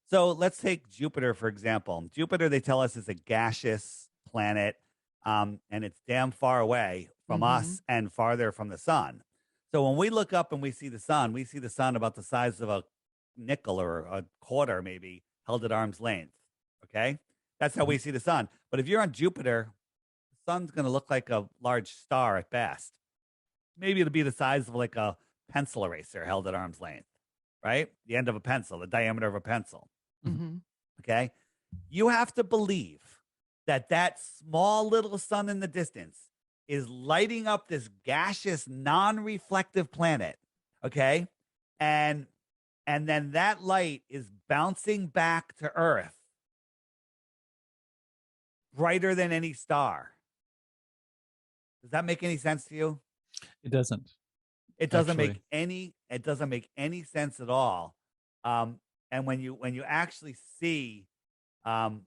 so let's take Jupiter for example. Jupiter, they tell us, is a gaseous planet, and it's damn far away from us and farther from the sun. So when we look up and we see the sun about the size of a nickel or a quarter, maybe held at arm's length. Okay, that's how we see the sun. But if you're on Jupiter, the sun's going to look like a large star at best. Maybe it'll be the size of like a pencil eraser held at arm's length, right? The end of a pencil, the diameter of a pencil. Mhm. Okay. You have to believe that that small little sun in the distance is lighting up this gaseous, non-reflective planet. Okay. And then that light is bouncing back to Earth brighter than any star. Does that make any sense to you? It doesn't. It doesn't Actually. make any sense at all. And when you actually see, like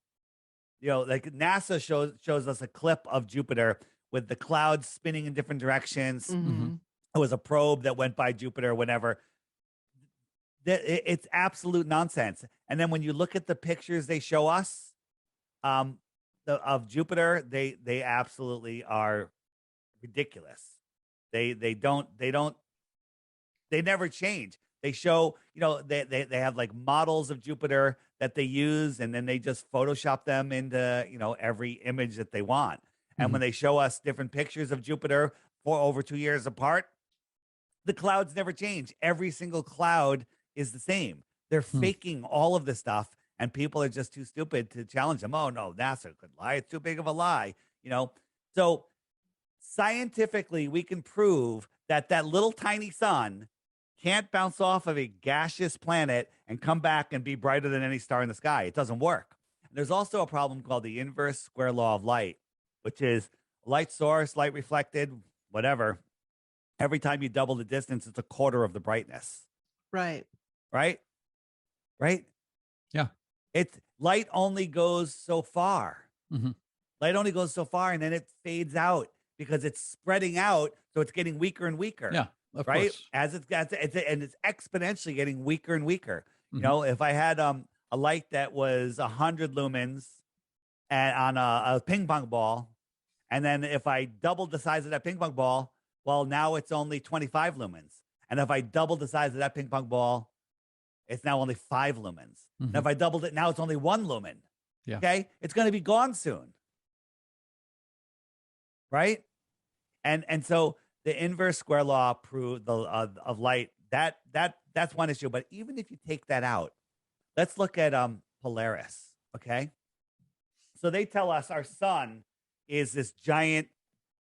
NASA shows us a clip of Jupiter with the clouds spinning in different directions. Mhm. It was a probe that went by Jupiter, whatever. It's absolute nonsense. And then when you look at the pictures they show us, of Jupiter, they absolutely are ridiculous. They never change. They show, they have like models of Jupiter that they use, and then they just Photoshop them into, every image that they want. And when they show us different pictures of Jupiter for over 2 years apart, the clouds never change. Every single cloud is the same. They're faking all of this stuff, and people are just too stupid to challenge them. Oh no, NASA could lie. It's too big of a lie. So scientifically, we can prove that that little tiny sun can't bounce off of a gaseous planet and come back and be brighter than any star in the sky. It doesn't work. And there's also a problem called the inverse square law of light, which is light source, light reflected, whatever. Every time you double the distance, it's a quarter of the brightness. Right. Right? Yeah. It's light only goes so far. Mm-hmm. Light only goes so far, and then it fades out because it's spreading out, so it's getting weaker and weaker. Yeah, of right. course. As it's exponentially getting weaker and weaker. Mm-hmm. If I had a light that was 100 lumens and on a ping pong ball, and then if I doubled the size of that ping pong ball, well, now it's only 25 lumens. And if I doubled the size of that ping pong ball, it's now only 5 lumens. Mm-hmm. And if I doubled it, now it's only 1 lumen. Yeah. Okay. It's going to be gone soon. Right. And so the inverse square law proved of light, that's one issue. But even if you take that out, let's look at Polaris. Okay. So they tell us our sun is this giant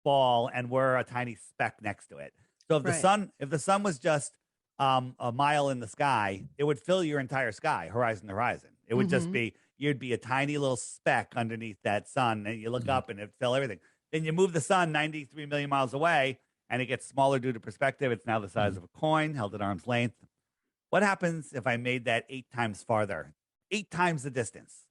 ball and we're a tiny speck next to it. So if the sun was just a mile in the sky, it would fill your entire sky, horizon to horizon. It would just be, you'd be a tiny little speck underneath that sun, and you look up and it'd fill everything. Then you move the sun 93 million miles away, and it gets smaller due to perspective. It's now the size of a coin held at arm's length. What happens if I made that 8 times farther, 8 times the distance?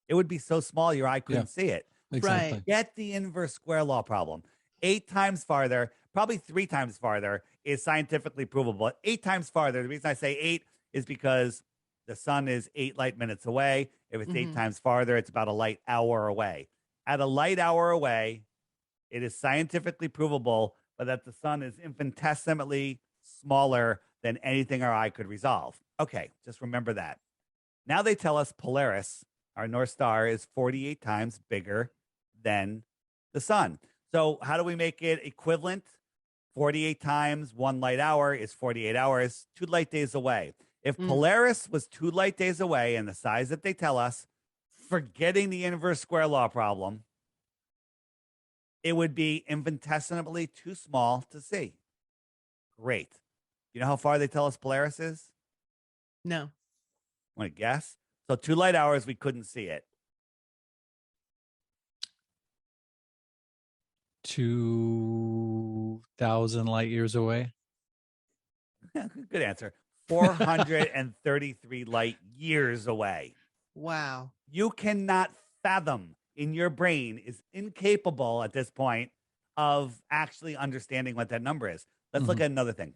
It would be so small your eye couldn't see it. Exactly. Right. Get the inverse square law problem. 8 times farther, probably 3 times farther is scientifically provable. 8 times farther, the reason I say 8 is because the sun is 8 light minutes away. If it's 8 times farther, it's about a light hour away. At a light hour away, it is scientifically provable that the sun is infinitesimally smaller than anything our eye could resolve. Okay, just remember that. Now they tell us Polaris, our North Star, is 48 times bigger than the sun. So how do we make it equivalent? 48 times 1 light hour is 48 hours, 2 light days away. If Polaris was 2 light days away and the size that they tell us, forgetting the inverse square law problem, it would be infinitesimally too small to see. Great. You know how far they tell us Polaris is? No. Want to guess? So 2 light hours, we couldn't see it. 2,000 light years away. Good answer. 433 light years away. Wow. You cannot fathom, in your brain is incapable at this point of actually understanding what that number is. Let's look at another thing.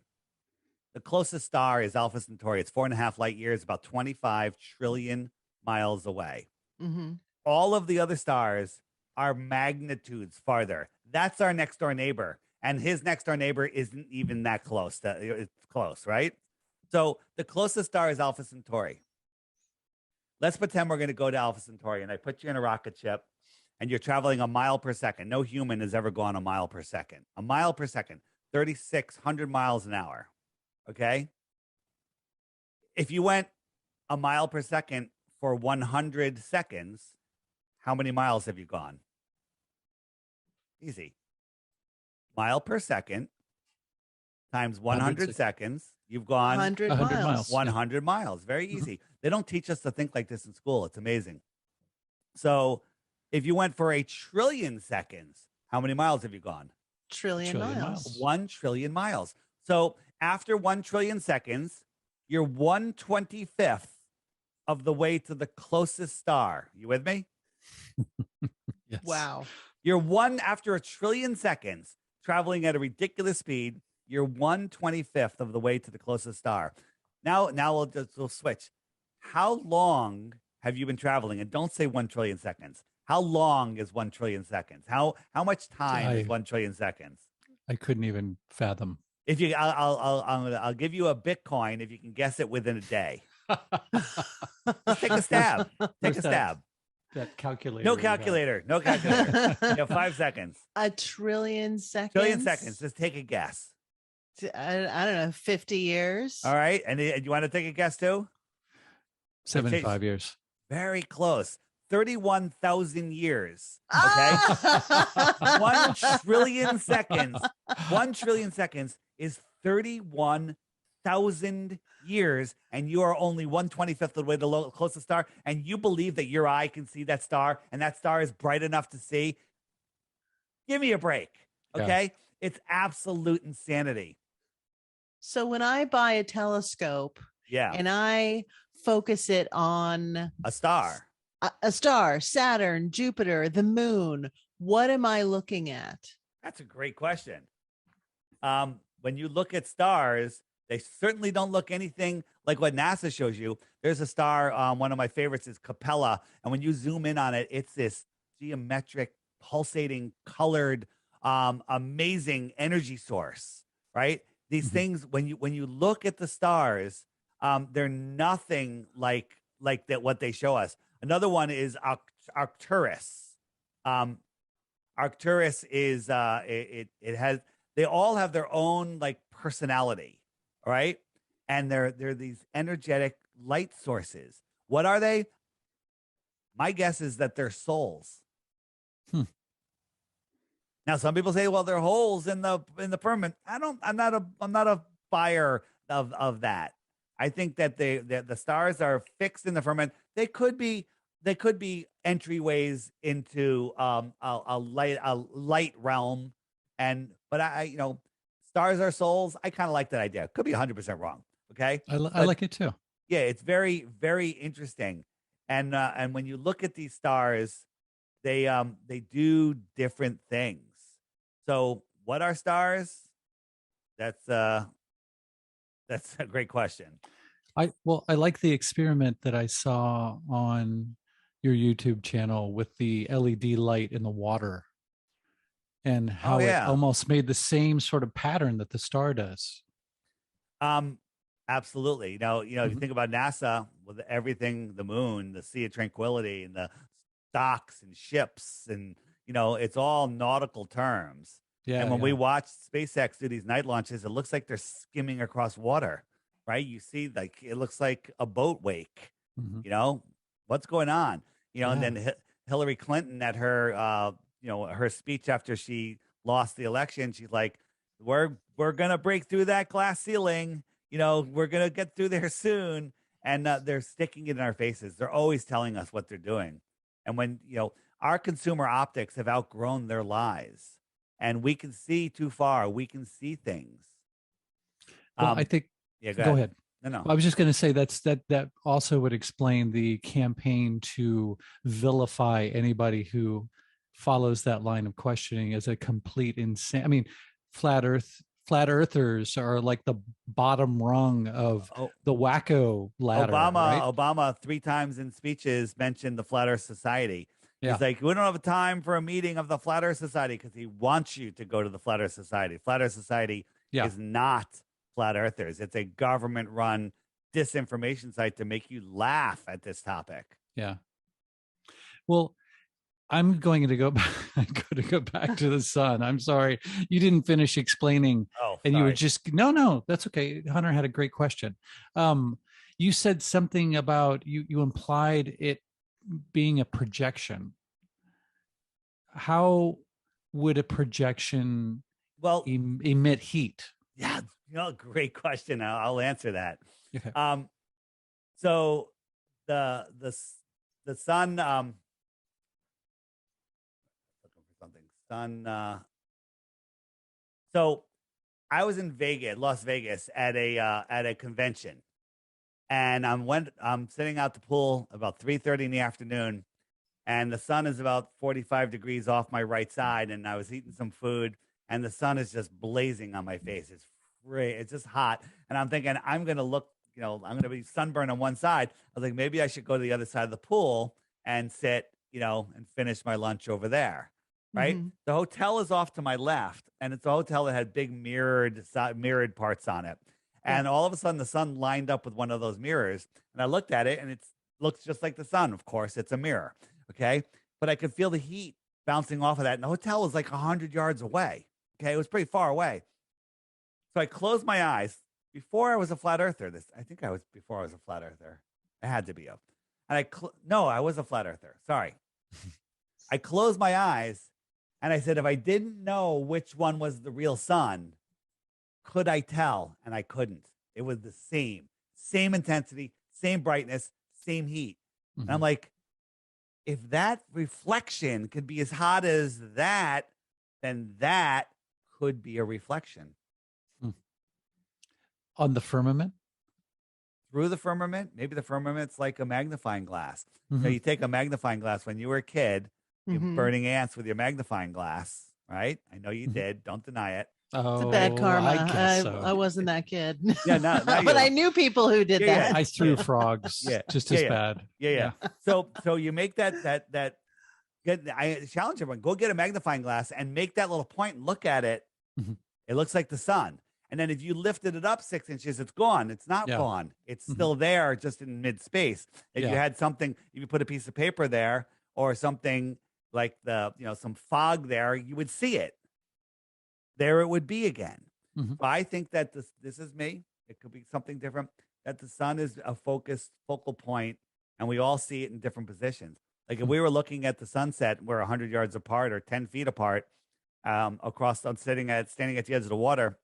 The closest star is Alpha Centauri. It's 4.5 light years, about 25 trillion miles away. All of the other stars are magnitudes farther. That's our next door neighbor. And his next door neighbor isn't even that close. It's close, right? So the closest star is Alpha Centauri. Let's pretend we're going to go to Alpha Centauri, and I put you in a rocket ship, and you're traveling a mile per second. No human has ever gone a mile per second. A mile per second, 3,600 miles an hour. Okay? If you went a mile per second for 100 seconds, how many miles have you gone? Easy. Mile per second times 100 seconds, you've gone 100 100 miles. 100 miles. Very easy. They don't teach us to think like this in school. It's amazing. So if you went for 1 trillion seconds, how many miles have you gone? Trillion miles. 1 trillion miles. So after 1 trillion seconds, you're 1/25th of the way to the closest star. You with me? Yes. Wow. You're after 1 trillion seconds, traveling at a ridiculous speed, you're 1/25th of the way to the closest star. Now we'll switch. How long have you been traveling? And don't say 1 trillion seconds. How long is 1 trillion seconds? How much time is I 1 trillion seconds? I couldn't even fathom. If you, I'll give you a Bitcoin if you can guess it within a day. Just take a stab. Take Where's a that- stab. That calculator. No you have. calculator. No calculator. You have 5 seconds. 1 trillion seconds. Trillion seconds. Just take a guess. I don't know, 50 years. All right. And you want to take a guess too? 75 years. Very close. 31,000 years. Okay. Ah! 1 trillion seconds. 1 trillion seconds is 31,000 years, and you are only 1/25th of the way to the closest star. And you believe that your eye can see that star, and that star is bright enough to see. Give me a break. Yeah. Okay. It's absolute insanity. So when I buy a telescope Yeah. and I focus it on A star. a star, Saturn, Jupiter, the moon, what am I looking at? That's a great question. When you look at stars, they certainly don't look anything like what NASA shows you. There's a star, one of my favorites is Capella. And when you zoom in on it, it's this geometric, pulsating, colored, amazing energy source, right? These Mhm. things, when you look at the stars, they're nothing like that what they show us. Another one is Arcturus. Arcturus is it has, they all have their own like personality, right? And they're these energetic light sources. What are they? My guess is that they're souls. Hmm. Now some people say, well, they're holes in the firmament. I'm not a buyer of that. I think that the stars are fixed in the firmament. They could be entryways into a light realm, but I stars are souls. I kind of like that idea. Could be 100% wrong. Okay, I But like it too. yeah, it's very very interesting. And when you look at these stars, they do different things. So what are stars? That's a great question. I like the experiment that I saw on your YouTube channel with the LED light in the water and how it yeah. almost made the same sort of pattern that the star does. Absolutely. If you Mhm. think about NASA with everything, the moon, the Sea of Tranquility, and the docks and ships, and it's all nautical terms. Yeah. And when we yeah. watch SpaceX do these night launches, it looks like they're skimming across water, right? You see, like it looks like a boat wake. Mhm. What's going on? And Yeah. then Hillary Clinton at her, her speech after she lost the election, she's like, "We're gonna break through that glass ceiling. We're gonna get through there soon." And they're sticking it in our faces. They're always telling us what they're doing. And when our consumer optics have outgrown their lies, and we can see too far, we can see things. Well, I think. Yeah, Go ahead. No. I was just going to say that also would explain the campaign to vilify anybody who follows that line of questioning as a complete insane. I mean, flat earthers are like the bottom rung of the wacko ladder. Right? Obama 3 times in speeches mentioned the Flat Earth Society. Yeah. He's like, we don't have a time for a meeting of the Flat Earth Society, because he wants you to go to the Flat Earth Society. Flat Earth Society Yeah. is not flat earthers. It's a government-run disinformation site to make you laugh at this topic. Yeah. Well, I'm going to go back to the sun. I'm sorry. You didn't finish explaining. Oh, and you were sorry. just, no, that's okay. Hunter had a great question. You said something about, you implied it being a projection. How would a projection emit heat? Yeah, great question. I'll answer that. Okay. So the sun, looking for something. Sun. So I was in Las Vegas at a convention, and I'm sitting out the pool about 3:30 in the afternoon, and the sun is about 45 degrees off my right side, and I was eating some food, and the sun is just blazing on my face. It's just hot, and I'm thinking I'm gonna look I'm going to be sunburned on one side. I was like, maybe I should go to the other side of the pool and sit, and finish my lunch over there. Right. Mhm. The hotel is off to my left, and it's a hotel that had big mirrored parts on it. Yeah. And all of a sudden, the sun lined up with one of those mirrors, and I looked at it, and it looks just like the sun. Of course, it's a mirror. Okay, but I could feel the heat bouncing off of that, and the hotel was like 100 yards away. Okay, it was pretty far away. So I closed my eyes before I was a flat earther. I think I was before I was a flat earther. I had to be a. And no, I was a flat earther. Sorry. I closed my eyes and I said, if I didn't know which one was the real sun, could I tell? And I couldn't. It was the same intensity, same brightness, same heat. And I'm Mhm. like, if that reflection could be as hot as that, then that could be a reflection On the firmament. through the firmament. Maybe the firmament's like a magnifying glass. Mhm. You take a magnifying glass when you were a kid, you're Mhm. burning ants with your magnifying glass, right? I know you Mhm. did. Don't deny it. It's a bad Oh, karma. I guess so. I wasn't that kid. Yeah, not but you. I knew people who did Yeah, yeah. that. I threw frogs Yeah, just yeah, as yeah. bad. Yeah. So you make that. I challenge everyone: go get a magnifying glass and make that little point and look at it. Mhm. It looks like the sun. And then if you lifted it up 6 inches, it's gone. It's not Yeah. gone. It's Mhm. still there, just in mid space. If you Yeah. had something, if you put a piece of paper there or something like some fog there, you would see it. There it would be again. Mhm. So I think that this is me. It could be something different. That the sun is a focal point, and we all see it in different positions. Like if we were looking at the sunset, we're 100 yards apart or 10 feet apart, standing at the edge of the water.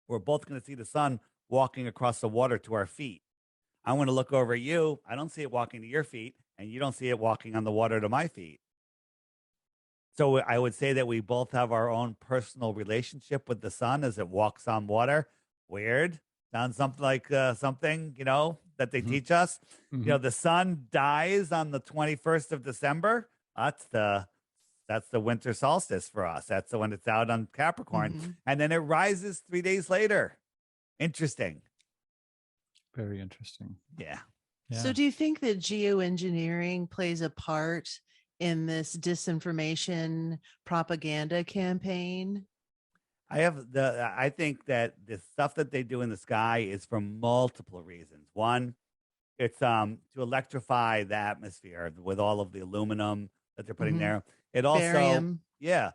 We're both going to see the sun walking across the water to our feet. I'm going to look over at you. I don't see it walking to your feet, and you don't see it walking on the water to my feet. So I would say that we both have our own personal relationship with the sun as it walks on water. Weird. Sounds something like something, that they Mhm. teach us. Mhm. The sun dies on the 21st of December. That's the winter solstice for us. That's the when it's out on Capricorn. Mhm. And then it rises 3 days later. Interesting. Very interesting. Yeah. So, Yeah. do you think that geoengineering plays a part in this disinformation propaganda campaign? I think that the stuff that they do in the sky is for multiple reasons. One, it's to electrify the atmosphere with all of the aluminum that they're putting Mhm. there. It also, Barium. yeah.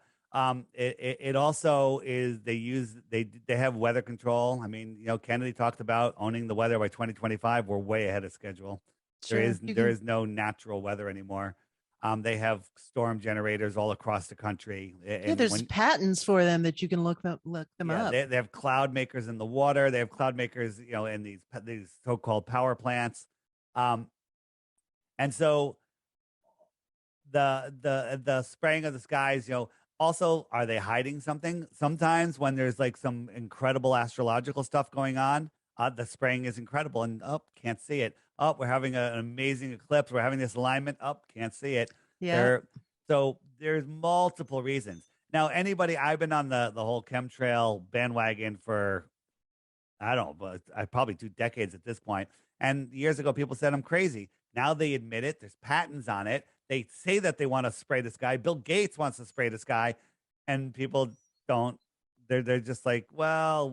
It also is they have weather control. I mean, Kennedy talked about owning the weather by 2025. We're way ahead of schedule. Sure. You There can, is no natural weather anymore. They have storm generators all across the country. yeah, there's patents for them that you can look them yeah, up. they have cloud makers in the water. They have cloud makers, in these so-called power plants. And so the spraying of the skies, also, are they hiding something? Sometimes when there's like some incredible astrological stuff going on, the spraying is incredible, and can't see it. We're having an amazing eclipse. We're having this alignment. Can't see it. Yeah. So there's multiple reasons. Now, I've been on the whole chemtrail bandwagon for, I don't know, but I probably 2 decades at this point. And years ago, people said I'm crazy. Now they admit it. There's patents on it. They say that they want to spray the sky. Bill Gates wants to spray the sky, and people don't. They're just like, well,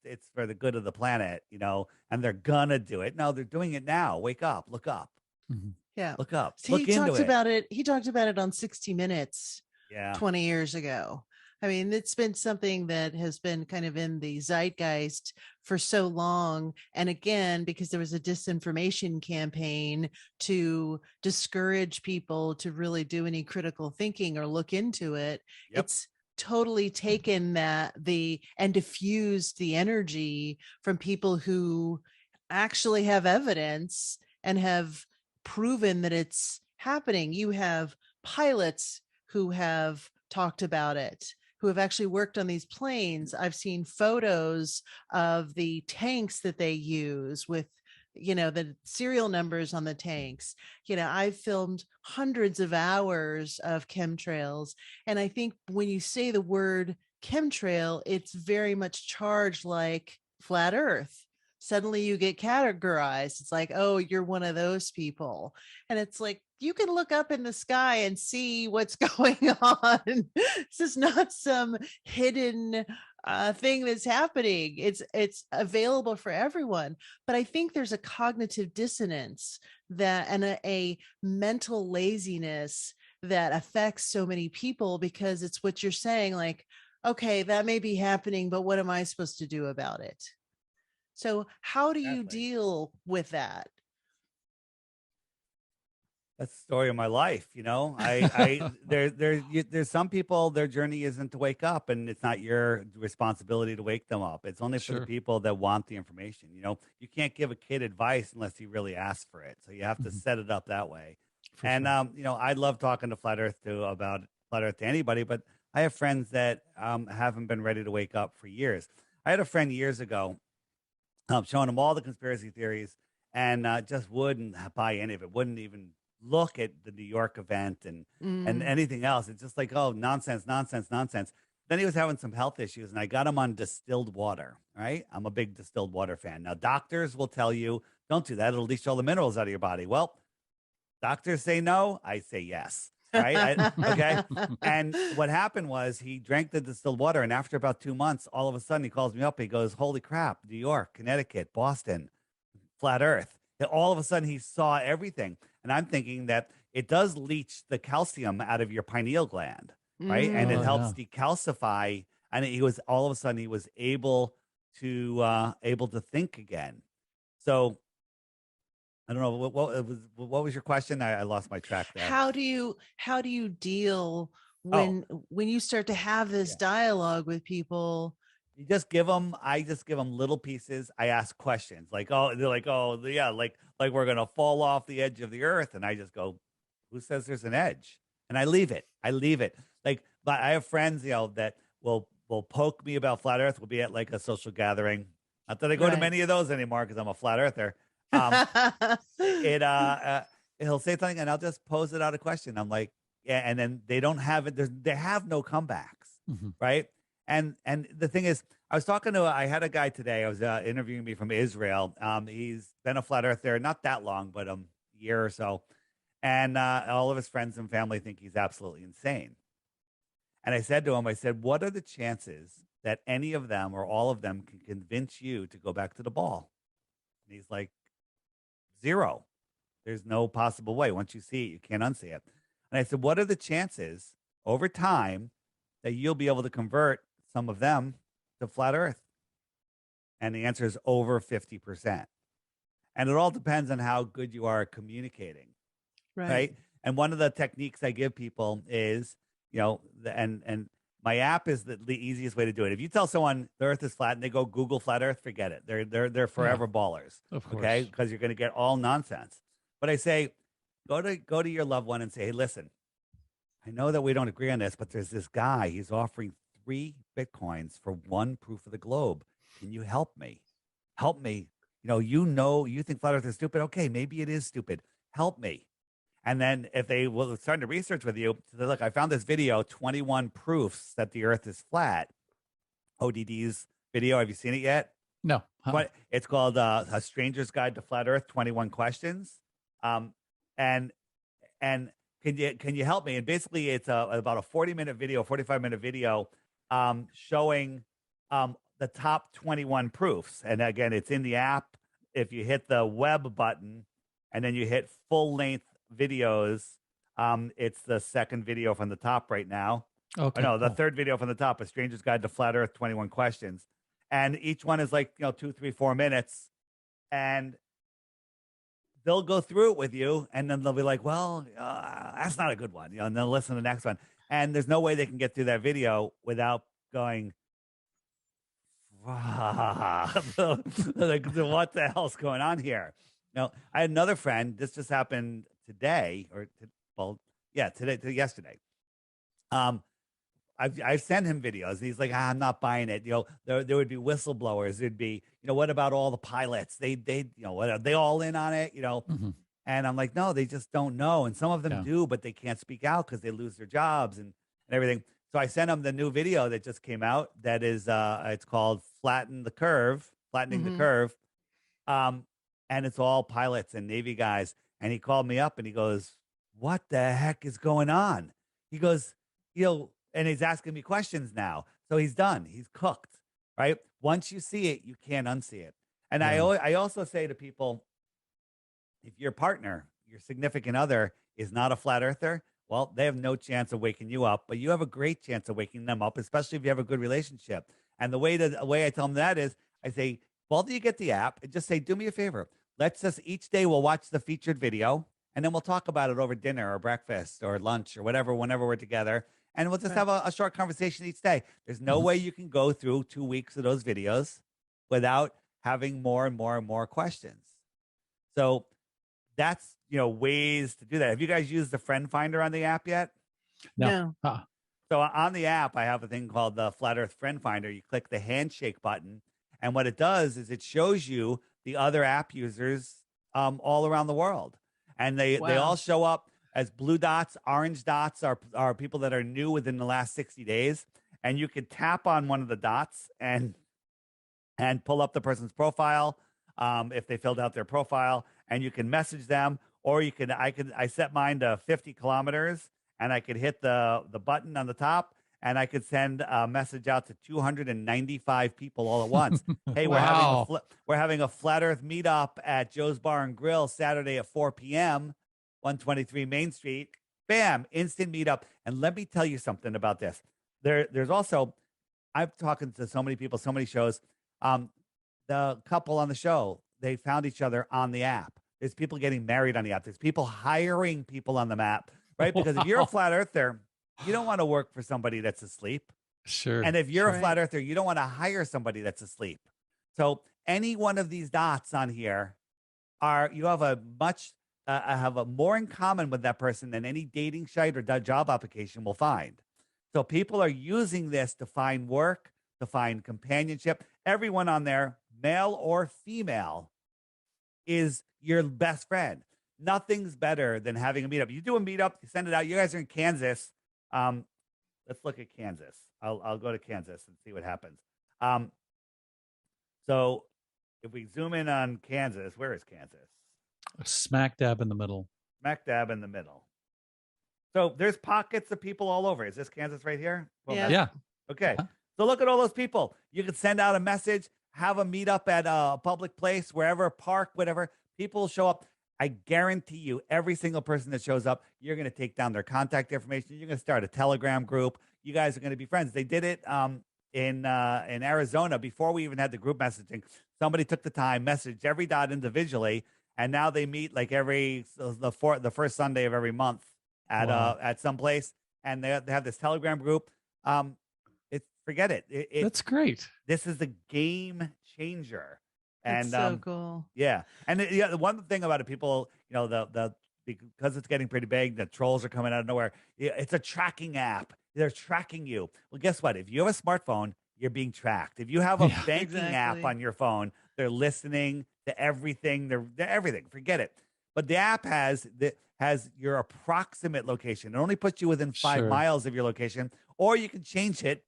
it's for the good of the planet, and they're gonna do it. No, they're doing it now. Wake up, look up, Mhm. Yeah. look up, See, look he into talked it. about it. He talked about it on 60 Minutes Yeah, 20 years ago. I mean, it's been something that has been kind of in the zeitgeist for so long. And again, because there was a disinformation campaign to discourage people to really do any critical thinking or look into it, Yep. it's totally taken and diffused the energy from people who actually have evidence and have proven that it's happening. You have pilots who have talked about it, who have actually worked on these planes. I've seen photos of the tanks that they use with, the serial numbers on the tanks. I've filmed hundreds of hours of chemtrails. And I think when you say the word chemtrail, it's very much charged like flat earth. suddenly you get categorized. It's like, oh, you're one of those people. And it's like, you can look up in the sky and see what's going on. This is not some hidden thing that's happening. It's available for everyone. But I think there's a cognitive dissonance that and a mental laziness that affects so many people, because it's what you're saying, like, okay, that may be happening, but what am I supposed to do about it? So how do you Exactly. deal with that? That's the story of my life. There's some people, their journey isn't to wake up, and it's not your responsibility to wake them up. It's only for the Sure. people that want the information. You can't give a kid advice unless he really asks for it. So you have to Mhm. set it up that way. For And, sure. I love talking to Flat Earth too about Flat Earth to anybody, but I have friends that haven't been ready to wake up for years. I had a friend years ago showing him all the conspiracy theories, and just wouldn't buy any of it, wouldn't even look at the New York event and Mm, anything else. It's just like, oh, nonsense, nonsense, nonsense. Then he was having some health issues, and I got him on distilled water. Right, I'm a big distilled water fan. Now, doctors will tell you don't do that; it'll leach all the minerals out of your body. Well, doctors say no, I say yes. Right, okay. And what happened was he drank the distilled water, and after about 2 months, all of a sudden he calls me up. He goes, "Holy crap! New York, Connecticut, Boston, flat Earth." And all of a sudden, he saw everything, and I'm thinking that it does leach the calcium out of your pineal gland, right? And it Oh, mm. helps yeah. decalcify. And he was all of a sudden he was able to think again. So I don't know what it was. What was your question? I lost my track there. How do you deal Oh, when you start to have this yeah. dialogue with people? You just give them. I just give them little pieces. I ask questions like, oh, they're like, oh, yeah, like we're gonna fall off the edge of the earth, and I just go, who says there's an edge? And I leave it. I leave it. Like, but I have friends, that will poke me about flat Earth. We'll be at like a social gathering. Not that I go to Right. many of those anymore because I'm a flat earther. Um, he'll say something, and I'll just pose it out a question. I'm like, yeah, and then they don't have it. They have no comebacks, Mhm. right? And the thing is, I had a guy today. I was interviewing me from Israel. He's been a flat earther not that long, but a year or so, and all of his friends and family think he's absolutely insane. And I said to him, I said, "What are the chances that any of them or all of them can convince you to go back to the ball?" And he's like, "Zero. There's no possible way. Once you see it, you can't unsee it." And I said, "What are the chances over time that you'll be able to convert some of them to flat Earth?" And the answer is over 50%. And it all depends on how good you are at communicating, Right. right? And one of the techniques I give people is, and my app is the easiest way to do it. If you tell someone the Earth is flat and they go Google flat Earth, forget it. They're Yeah, forever ballers, of okay? course. Because you're going to get all nonsense. But I say, go to your loved one and say, "Hey, listen, I know that we don't agree on this, but there's this guy. He's offering 3 Bitcoins for one proof of the globe. Can you help me? Help me. You think flat Earth is stupid. Okay, maybe it is stupid. Help me." And then if they will start to research with you, say, "Look, I found this video, 21 proofs that the Earth is flat." ODD's video. Have you seen it yet? No. It's called "A Stranger's Guide to Flat Earth: 21 Questions." Um, and and can you help me? And basically, it's about a 40-minute video, 45-minute video, showing the top 21 proofs. And again, it's in the app. If you hit the web button and then you hit full length videos, it's the second video from the top right now. Or Okay, no, the cool. third video from the top, "A Stranger's Guide to Flat Earth: 21 Questions," and each one is like 2, 3, 4 minutes, and they'll go through it with you, and then they'll be like, "Well, that's not a good one," and they'll listen to the next one. And there's no way they can get through that video without going, like, what the hell's going on here? Now, I had another friend. This just happened today, well, yeah, yesterday. Um, I've sent him videos. And he's like, "I'm not buying it." There would be whistleblowers. There'd be, what about all the pilots? What are they all in on it? Mhm. And I'm like, no, they just don't know. And some of them Yeah. do, but they can't speak out because they lose their jobs and everything. So I sent him the new video that just came out. That is, it's called Flattening the Mhm. Curve. And it's all pilots and Navy guys. And he called me up and he goes, "What the heck is going on?" He goes, and he's asking me questions now. So he's done. He's cooked, right? Once you see it, you can't unsee it. And Yeah. I also say to people, if your partner, your significant other, is not a flat earther, well, they have no chance of waking you up, but you have a great chance of waking them up, especially if you have a good relationship. And the way I tell them that is, I say, both of you get the app and just say, do me a favor. Let's just each day we'll watch the featured video and then we'll talk about it over dinner or breakfast or lunch or whatever, whenever we're together. And we'll just Right. have a short conversation each day. There's no Mhm. way you can go through 2 weeks of those videos without having more and more and more questions. So that's, ways to do that. Have you guys used the friend finder on the app yet? No. No. So on the app, I have a thing called the Flat Earth Friend Finder. You click the handshake button, and what it does is it shows you the other app users all around the world, and they all Wow. show up as blue dots. Orange dots are people that are new within the last 60 days, and you can tap on one of the dots and pull up the person's profile if they filled out their profile, and you can message them, or I set mine to 50 kilometers, and I could hit the button on the top, and I could send a message out to 295 people all at once. Hey, Wow. we're having a flat Earth meetup at Joe's Bar and Grill Saturday at 4 p.m. 123 Main Street. Bam, instant meetup. And let me tell you something about this. There's also, I'm talking to so many people, so many shows. The couple on the show, they found each other on the app. There's people getting married on the app. There's people hiring people on the map, right? Because if you're a Wow. flat earther, you don't want to work for somebody that's asleep. Sure. And if you're a Right. flat earther, you don't want to hire somebody that's asleep. So any one of these dots on here you have have a more in common with that person than any dating site or job application will find. So people are using this to find work, to find companionship. Everyone on there, male or female, is your best friend. Nothing's better than having a meetup. You do a meetup, you send it out. You guys are in Kansas. Let's look at Kansas. I'll go to Kansas and see what happens. So if we zoom in on Kansas, where is Kansas? Smack dab in the middle. Smack dab in the middle. So there's pockets of people all over. Is this Kansas right here? Well, Yeah. Yeah. Okay. Uh-huh. So look at all those people. You could send out a message, have a meetup at a public place, wherever, park, whatever. People show up. I guarantee you, every single person that shows up, you're going to take down their contact information. You're going to start a Telegram group. You guys are going to be friends. They did it in Arizona before we even had the group messaging. Somebody took the time, messaged every dot individually, and now they meet like the first Sunday of every month Wow. at some place, and they have this Telegram group. Forget it. That's great. This is a game changer, That's and so cool. yeah. And the one thing about it, people, because it's getting pretty big, the trolls are coming out of nowhere. It's a tracking app. They're tracking you. Well, guess what? If you have a smartphone, you're being tracked. If you have a Yeah. banking app Exactly. on your phone, they're listening to everything. They're everything. Forget it. But the app has your approximate location. It only puts you within 5 Sure. miles of your location, or you can change it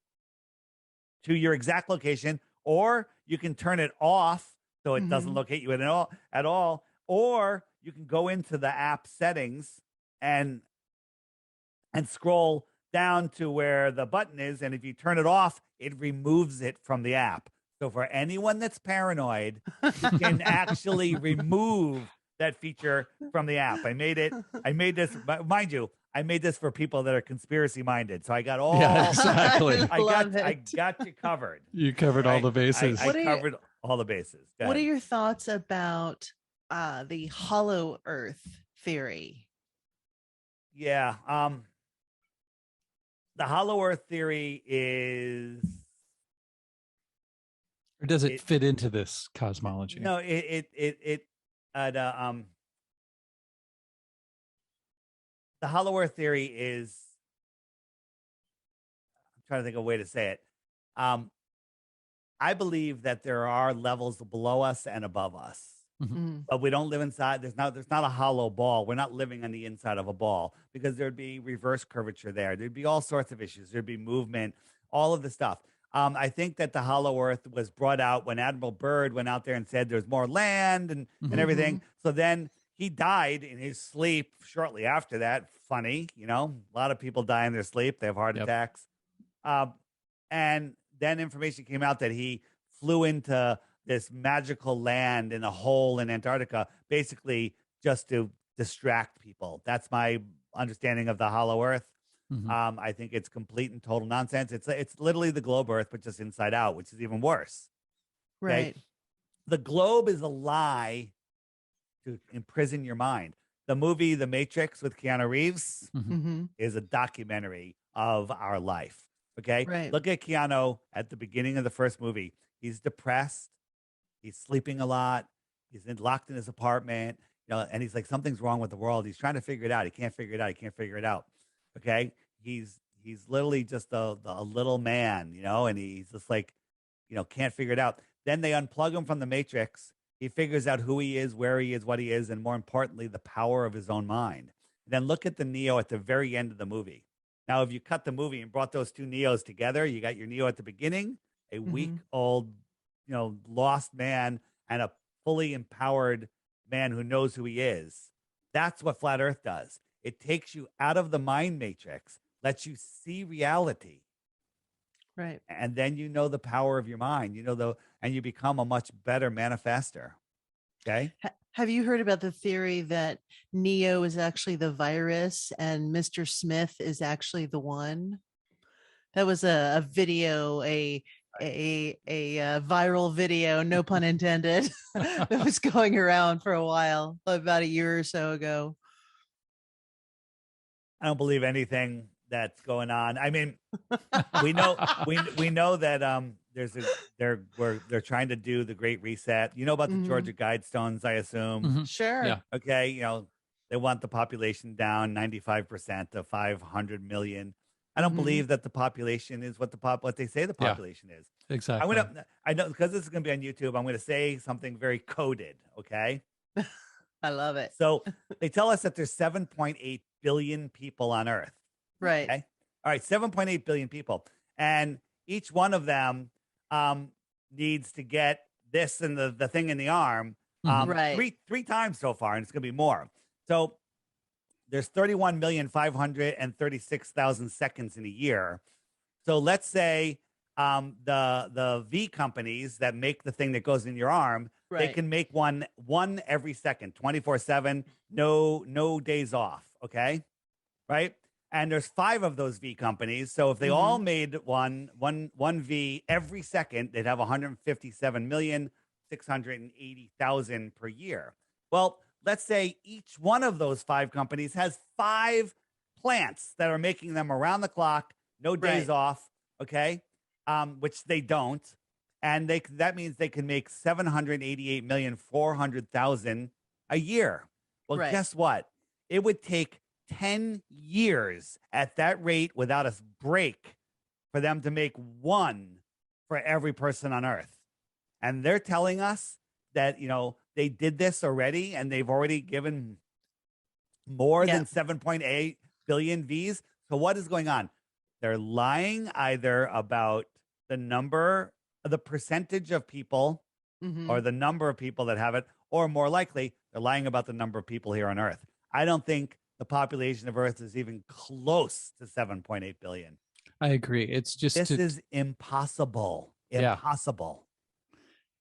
to your exact location, or you can turn it off so it doesn't Mhm. locate you at all, or you can go into the app settings and scroll down to where the button is, and if you turn it off, it removes it from the app. So for anyone that's paranoid, you can actually remove that feature from the app. I made this, mind you, I made this for people that are conspiracy minded. So I got all Yeah, exactly. I love I it. got you covered. You covered all Right? the bases. I What are your- covered all the bases. Go What are ahead. your thoughts about the hollow earth theory? Yeah. The hollow earth theory is Or does it it- fit into this cosmology? no, the hollow earth theory is, I'm trying to think of a way to say it. I believe that there are levels below us and above us, Mm. but we don't live inside. There's not a hollow ball. We're not living on the inside of a ball, because there'd be reverse curvature there. There'd be all sorts of issues. There'd be movement, all of the stuff. I think that the Hollow Earth was brought out when Admiral Byrd went out there and said there's more land and everything. So then he died in his sleep shortly after that. Funny, a lot of people die in their sleep. They have heart attacks. And then information came out that he flew into this magical land in a hole in Antarctica, basically just to distract people. That's my understanding of the Hollow Earth. I think it's complete and total nonsense. It's literally the globe Earth, but just inside out, which is even worse. Right. The globe is a lie to imprison your mind. The movie The Matrix with Keanu Reeves is a documentary of our life. Okay. Right. Look at Keanu at the beginning of the first movie. He's depressed. He's sleeping a lot. He's locked in his apartment, and he's like, something's wrong with the world. He's trying to figure it out. He can't figure it out. He can't figure it out. Okay. He's literally just a little man, and he's just like, can't figure it out. Then they unplug him from the Matrix. He figures out who he is, where he is, what he is, and more importantly, the power of his own mind. And then look at the Neo at the very end of the movie. Now, if you cut the movie and brought those two Neos together, you got your Neo at the beginning, a weak-old, lost man, and a fully empowered man who knows who he is. That's what Flat Earth does. It takes you out of the mind matrix, lets you see reality. Right. And then the power of your mind, and you become a much better manifester. Okay. Have you heard about the theory that Neo is actually the virus and Mr. Smith is actually the one? That was a video, a viral video, no pun intended, that was going around for a while, about a year or so ago. I don't believe anything that's going on. I mean, we know that they're trying to do the Great Reset. You know about the Georgia Guidestones, I assume. Sure. Yeah. Okay. They want the population down 95% to 500 million. I don't believe that the population is what they say the population is. Exactly. I know, because this is going to be on YouTube, I'm going to say something very coded. Okay. I love it. So they tell us that there's 7.8 billion people on Earth. Right. Okay. All right. 7.8 billion people. And each one of them needs to get this and the thing in the arm Right. three times so far, and it's going to be more. So there's 31,536,000 seconds in a year. So let's say the V companies that make the thing that goes in your arm, they can make one every second, 24/7, no days off. Okay. Right. And there's 5 of those V companies. So if they all made one V every second, they'd have 157,680,000 per year. Well, let's say each one of those 5 companies has 5 plants that are making them around the clock, no days off. Okay. Which they don't. And that means they can make 788,400,000 a year. Well, guess what? It would take 10 years at that rate without a break for them to make one for every person on Earth. And they're telling us that, they did this already and they've already given more than 7.8 billion Vs. So what is going on? They're lying either about the percentage of people or the number of people that have it, or more likely, they're lying about the number of people here on Earth. I don't think the population of Earth is even close to 7.8 billion. I agree. It's just this is impossible. Impossible.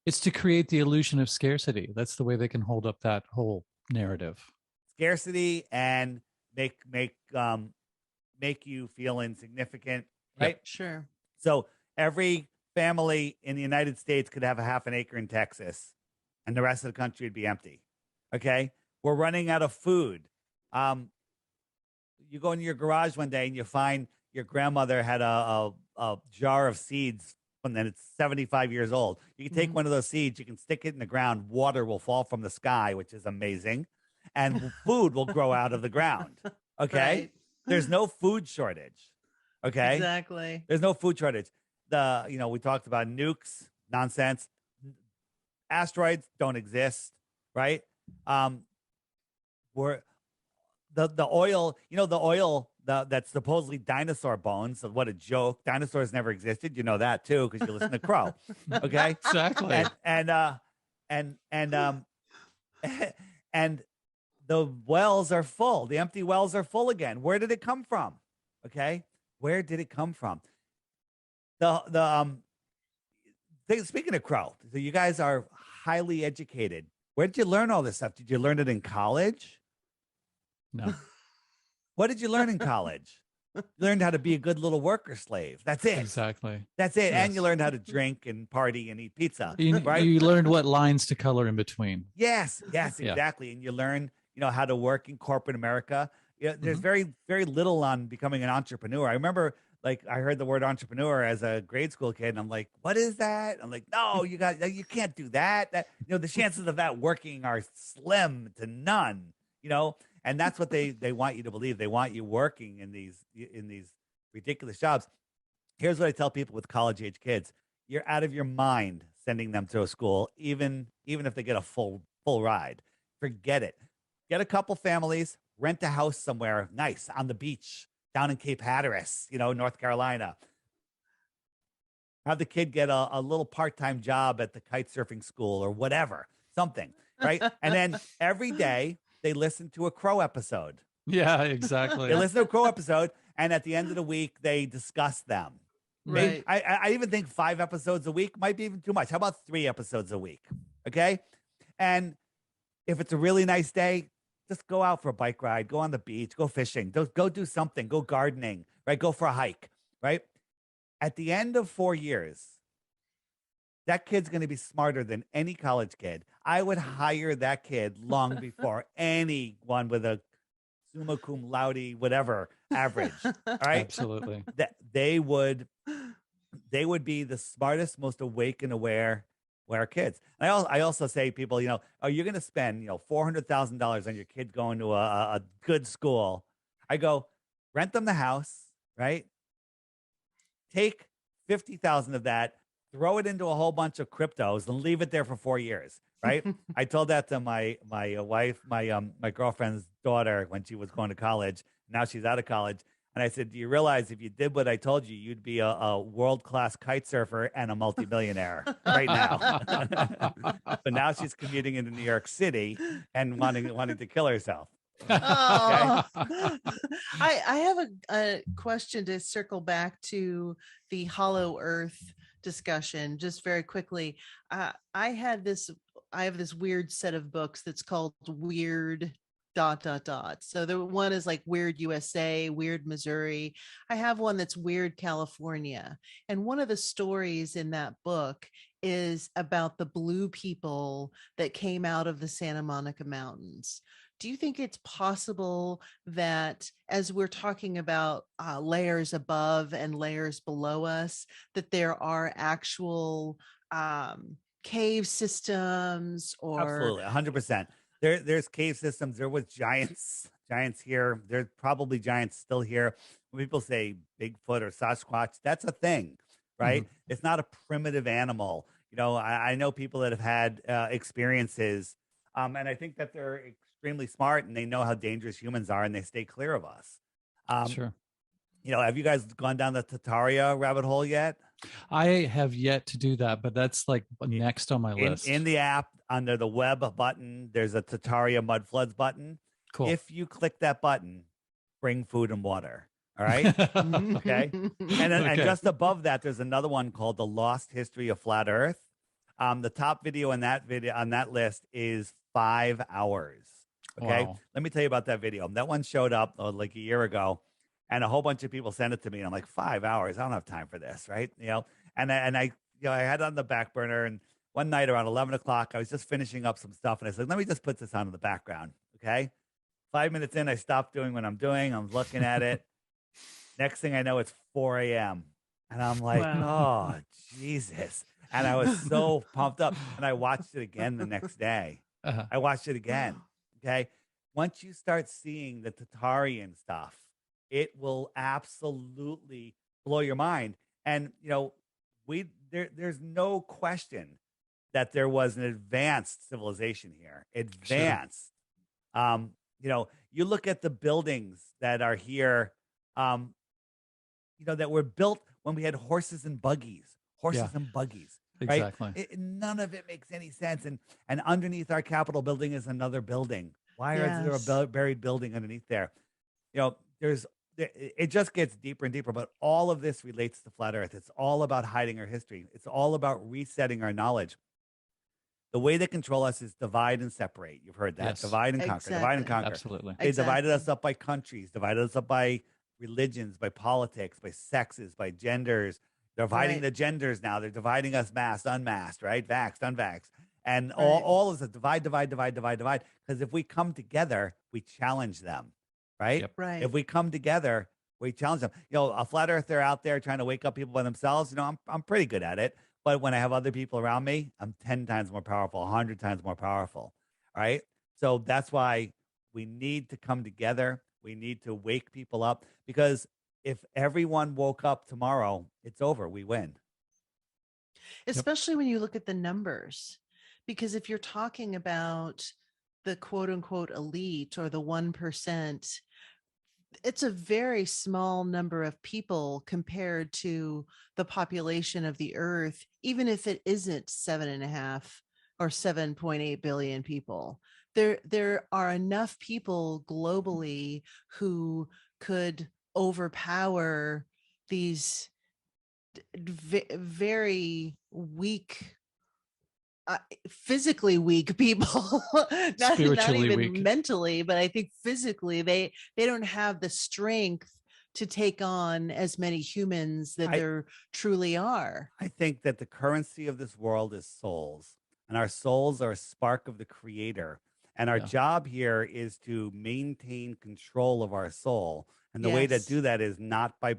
It's to create the illusion of scarcity. That's the way they can hold up that whole narrative. Scarcity and make you feel insignificant, right? Yep. Sure. So every family in the United States could have a half an acre in Texas, and the rest of the country would be empty. Okay, we're running out of food. You go into your garage one day and you find your grandmother had a jar of seeds, and then it's 75 years old. You can take one of those seeds, you can stick it in the ground, water will fall from the sky, which is amazing, and food will grow out of the ground. Okay, Right. There's no food shortage. Okay, Exactly. there's no food shortage. We talked about nukes, nonsense. Asteroids don't exist, right? We're the oil, the oil that's supposedly dinosaur bones. So what a joke! Dinosaurs never existed. You know that too because you listen to Crow. Okay, Exactly. and and the wells are full. The empty wells are full again. Where did it come from? Okay, where did it come from? Speaking of Crow, so you guys are highly educated. Where did you learn all this stuff? Did you learn it in college? No. What did you learn in college? You learned how to be a good little worker slave. That's it. Exactly. That's it. And Yes. you learned how to drink and party and eat pizza. You, Right? you learned what lines to color in between. Yes, Yeah. exactly. And you learn, how to work in corporate America. There's Mhm. very, very little on becoming an entrepreneur. I remember, I heard the word entrepreneur as a grade school kid, and I'm like, "What is that?" I'm like, "No, you can't do that. The chances of that working are slim to none." And that's what they want you to believe. They want you working in these ridiculous jobs. Here's what I tell people with college age kids: you're out of your mind sending them to a school, even if they get a full ride. Forget it. Get a couple families, rent a house somewhere nice on the beach down in Cape Hatteras, North Carolina. Have the kid get a little part-time job at the kite surfing school or whatever, something, right? And then every day they listen to a Crow episode. Yeah, exactly. They listen to a Crow episode, and at the end of the week, they discuss them. Right. I even think 5 episodes a week might be even too much. How about 3 episodes a week? Okay. And if it's a really nice day, just go out for a bike ride, go on the beach, go fishing, go do something, go gardening, right? Go for a hike, right? At the end of 4 years, that kid's going to be smarter than any college kid. I would hire that kid long before anyone with a summa cum laude, whatever average. All right. Absolutely. That they would be the smartest, most awake and aware kids. And I also say people, oh, you're going to spend, $400,000 on your kid going to a good school. I go, rent them the house, right? Take 50,000 of that, throw it into a whole bunch of cryptos and leave it there for 4 years, right? I told that to my wife, my girlfriend's daughter when she was going to college. Now she's out of college. And I said, do you realize if you did what I told you, you'd be a world-class kite surfer and a multimillionaire right now. But now she's commuting into New York City and wanting to kill herself. Oh. I have a question to circle back to the Hollow Earth discussion just very quickly. I have this weird set of books that's called Weird ... So the one is like Weird USA, Weird Missouri. I have one that's Weird California. And one of the stories in that book is about the blue people that came out of the Santa Monica Mountains. Do you think it's possible that as we're talking about layers above and layers below us, that there are actual cave systems or... Absolutely, 100%. There's cave systems. There was giants here. There's probably giants still here. When people say Bigfoot or Sasquatch, that's a thing, right? Mhm. It's not a primitive animal. I know people that have had experiences, and I think that they're extremely smart and they know how dangerous humans are and they stay clear of us. Sure. Have you guys gone down the Tartaria rabbit hole yet? I have yet to do that, but that's like next on my list. In the app, under the web button, there's a Tartaria mud floods button. Cool. If you click that button, bring food and water. All right. Okay. And just above that, there's another one called The Lost History of Flat Earth. The top video on that list is 5 hours. Okay. Wow. Let me tell you about that video. That one showed up like a year ago, and a whole bunch of people sent it to me. And I'm like, 5 hours? I don't have time for this, right? And I had it on the back burner. And one night around 11 o'clock, I was just finishing up some stuff, and I said, let me just put this on in the background. Okay. 5 minutes in, I stopped doing what I'm doing. I'm looking at it. Next thing I know, it's 4 a.m. And I'm like, Wow. oh, Jesus. And I was so pumped up. And I watched it again the next day. Uh-huh. I watched it again. Okay. Once you start seeing the Tatarian stuff, it will absolutely blow your mind. And, there's no question that there was an advanced civilization here. Advanced. You look at the buildings that are here um, that were built when we had horses and buggies, Yeah, right? exactly. None of it makes any sense. And underneath our Capitol building is another building. Why is there a Yes. buried building underneath there? There's it just gets deeper and deeper, but all of this relates to flat Earth. It's all about hiding our history. It's all about resetting our knowledge. The way they control us is divide and separate. You've heard that. Yes. Divide and conquer. Divide and Exactly. conquer. Absolutely. They divided us Exactly. up by countries, divided us up by religions, by politics, by sexes, by genders. They're dividing Right. the genders now. They're dividing us masked, unmasked, right? Vaxxed, unvaxxed. And Right. all of this divide, divide, divide, divide, divide. Because if we come together, we challenge them, right? Yep. Right. If we come together, we challenge them. A flat earther out there trying to wake up people by themselves, I'm pretty good at it. But when I have other people around me, I'm 10 times more powerful, 100 times more powerful. Right. So that's why we need to come together. We need to wake people up because if everyone woke up tomorrow, it's over. We win. Especially when you look at the numbers, because if you're talking about the quote unquote elite or the 1%, it's a very small number of people compared to the population of the earth, even if it isn't 7.5 or 7.8 billion people. There are enough people globally who could overpower these very weak, physically weak people. not Spiritually even weak. mentally, but I think physically they don't have the strength to take on as many humans that I, there truly are. I think that the currency of this world is souls, and our souls are a spark of the creator. And our Yeah. job here is to maintain control of our soul. And the way to Yes. do that is not by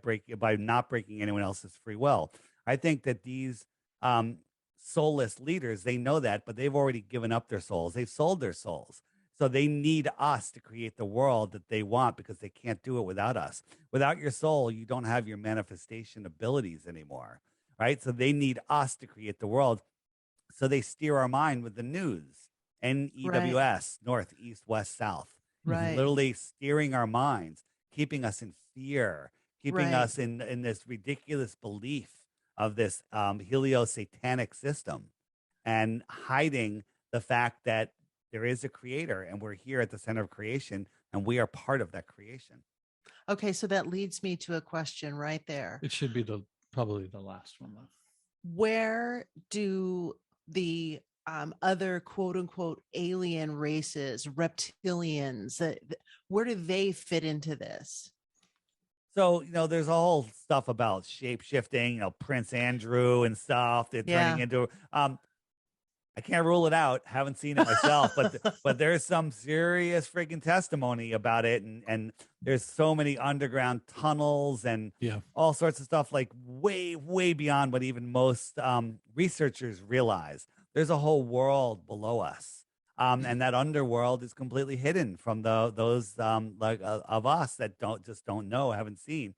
not breaking anyone else's free will. I think that these soulless leaders, they know that, but they've already given up their souls. They've sold their souls. So they need us to create the world that they want because they can't do it without us. Without your soul, you don't have your manifestation abilities anymore, right? So they need us to create the world. So they steer our mind with the news, Right. NEWS, north, east, west, south, Mhm. Right. literally steering our minds, keeping us in fear, keeping Right. us in this ridiculous belief of this helio satanic system and hiding the fact that there is a creator and we're here at the center of creation and we are part of that creation. Okay, so that leads me to a question right there. It should be probably the last one though. Where do the other quote unquote alien races, reptilians, where do they fit into this? So, there's a whole stuff about shape shifting, Prince Andrew and stuff. They're turning Yeah. into I can't rule it out. Haven't seen it myself, but there's some serious freaking testimony about it, and there's so many underground tunnels and Yeah. all sorts of stuff like way way beyond what even most researchers realize. There's a whole world below us, and that underworld is completely hidden from those of us that don't know, haven't seen.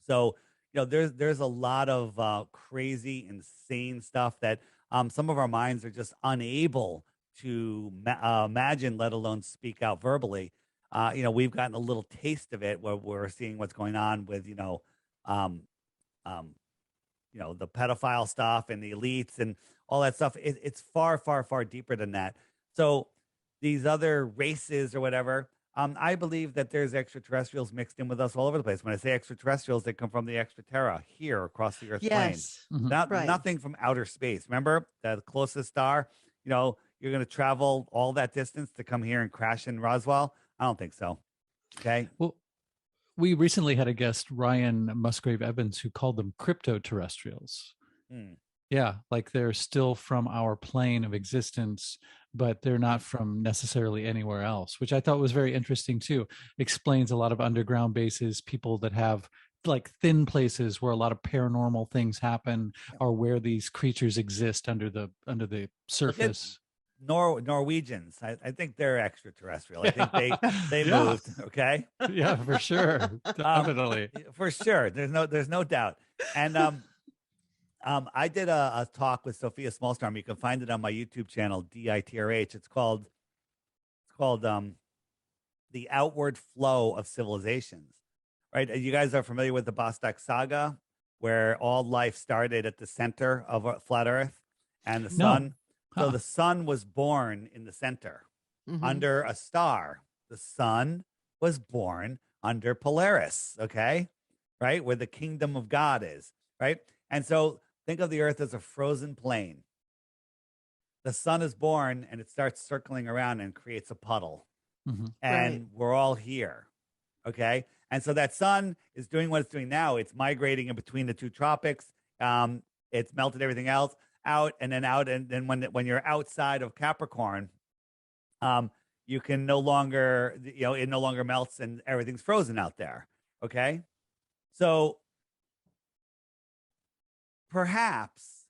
So, there's a lot of crazy, insane stuff that some of our minds are just unable to imagine, let alone speak out verbally. We've gotten a little taste of it where we're seeing what's going on with, um, um, the pedophile stuff and the elites and all that stuff. It's far, far, far deeper than that. So these other races or whatever, I believe that there's extraterrestrials mixed in with us all over the place. When I say extraterrestrials, they come from the extraterra here across the Earth plane. Yes. Mhm. Right. Nothing from outer space. Remember the closest star? You're going to travel all that distance to come here and crash in Roswell? I don't think so. Okay. Well, we recently had a guest, Ryan Musgrave Evans, who called them crypto terrestrials. Hmm. Yeah, like they're still from our plane of existence, but they're not from necessarily anywhere else, which I thought was very interesting too. Explains a lot of underground bases, people that have like thin places where a lot of paranormal things happen, or where these creatures exist under the Look at surface. Norwegians. I think they're extraterrestrial. I think they Yeah. moved. Okay. Yeah, for sure. Definitely. For sure. There's no doubt. And I did a talk with Sophia Smallstorm. You can find it on my YouTube channel, DITRH. It's called The Outward Flow of Civilizations. right? You guys are familiar with the Bostock Saga, where all life started at the center of a flat Earth and the No. sun. So Huh. the sun was born in the center Mhm. under a star. The sun was born under Polaris, okay? Right? Where the kingdom of God is, right? And so think of the earth as a frozen plain. The sun is born and it starts circling around and creates a puddle. Mhm. Right. And we're all here, okay? And so that sun is doing what it's doing now. It's migrating in between the two tropics. It's melted everything else out and then out. And then when you're outside of Capricorn, um, you can no longer, it no longer melts and everything's frozen out there. Okay. So perhaps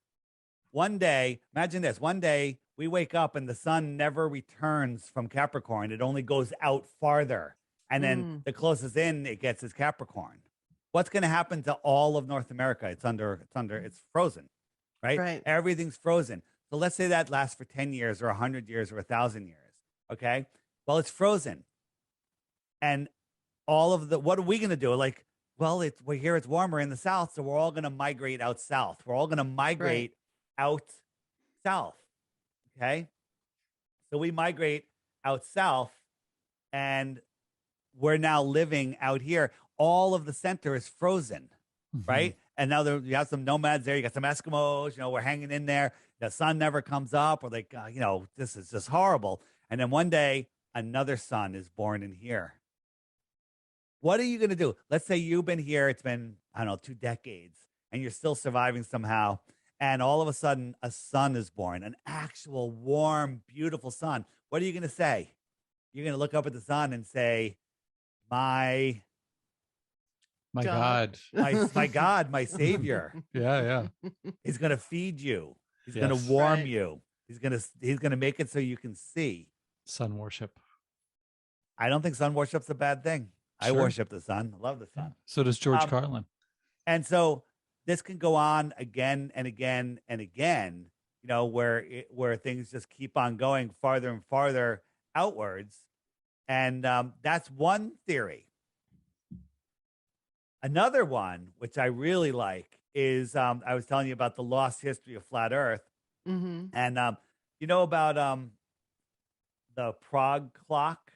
one day, imagine this, one day we wake up and the sun never returns from Capricorn. It only goes out farther. And then the closest in it gets is Capricorn. What's going to happen to all of North America? It's frozen, right? Right. Everything's frozen. So let's say that lasts for 10 years or 100 years or 1,000 years. Okay. Well, it's frozen. And what are we going to do? Like, well, we're here, it's warmer in the south. So we're all going to migrate out south. We're all going to migrate out south. Okay. So we migrate out south and we're now living out here. All of the center is frozen, Mhm. right? And now you have some nomads there. You got some Eskimos, we're hanging in there. The sun never comes up. We're like, this is just horrible. And then one day, another son is born in here. What are you going to do? Let's say you've been here. It's been, I don't know, 2 decades and you're still surviving somehow. And all of a sudden, a son is born, an actual warm, beautiful son. What are you going to say? You're going to look up at the sun and say, my God. my God, my savior. Yeah. He's going to feed you. He's going Yes. to warm Right. you. He's going to make it so you can see. Sun worship. I don't think sun worship's a bad thing. I Sure. worship the sun. I love the Yeah. sun. So does George Um, Carlin. And so this can go on again and again and again, where things just keep on going farther and farther outwards. And that's one theory. Another one, which I really like, is I was telling you about the lost history of flat Earth. Mm-hmm. And you know about the Prague clock?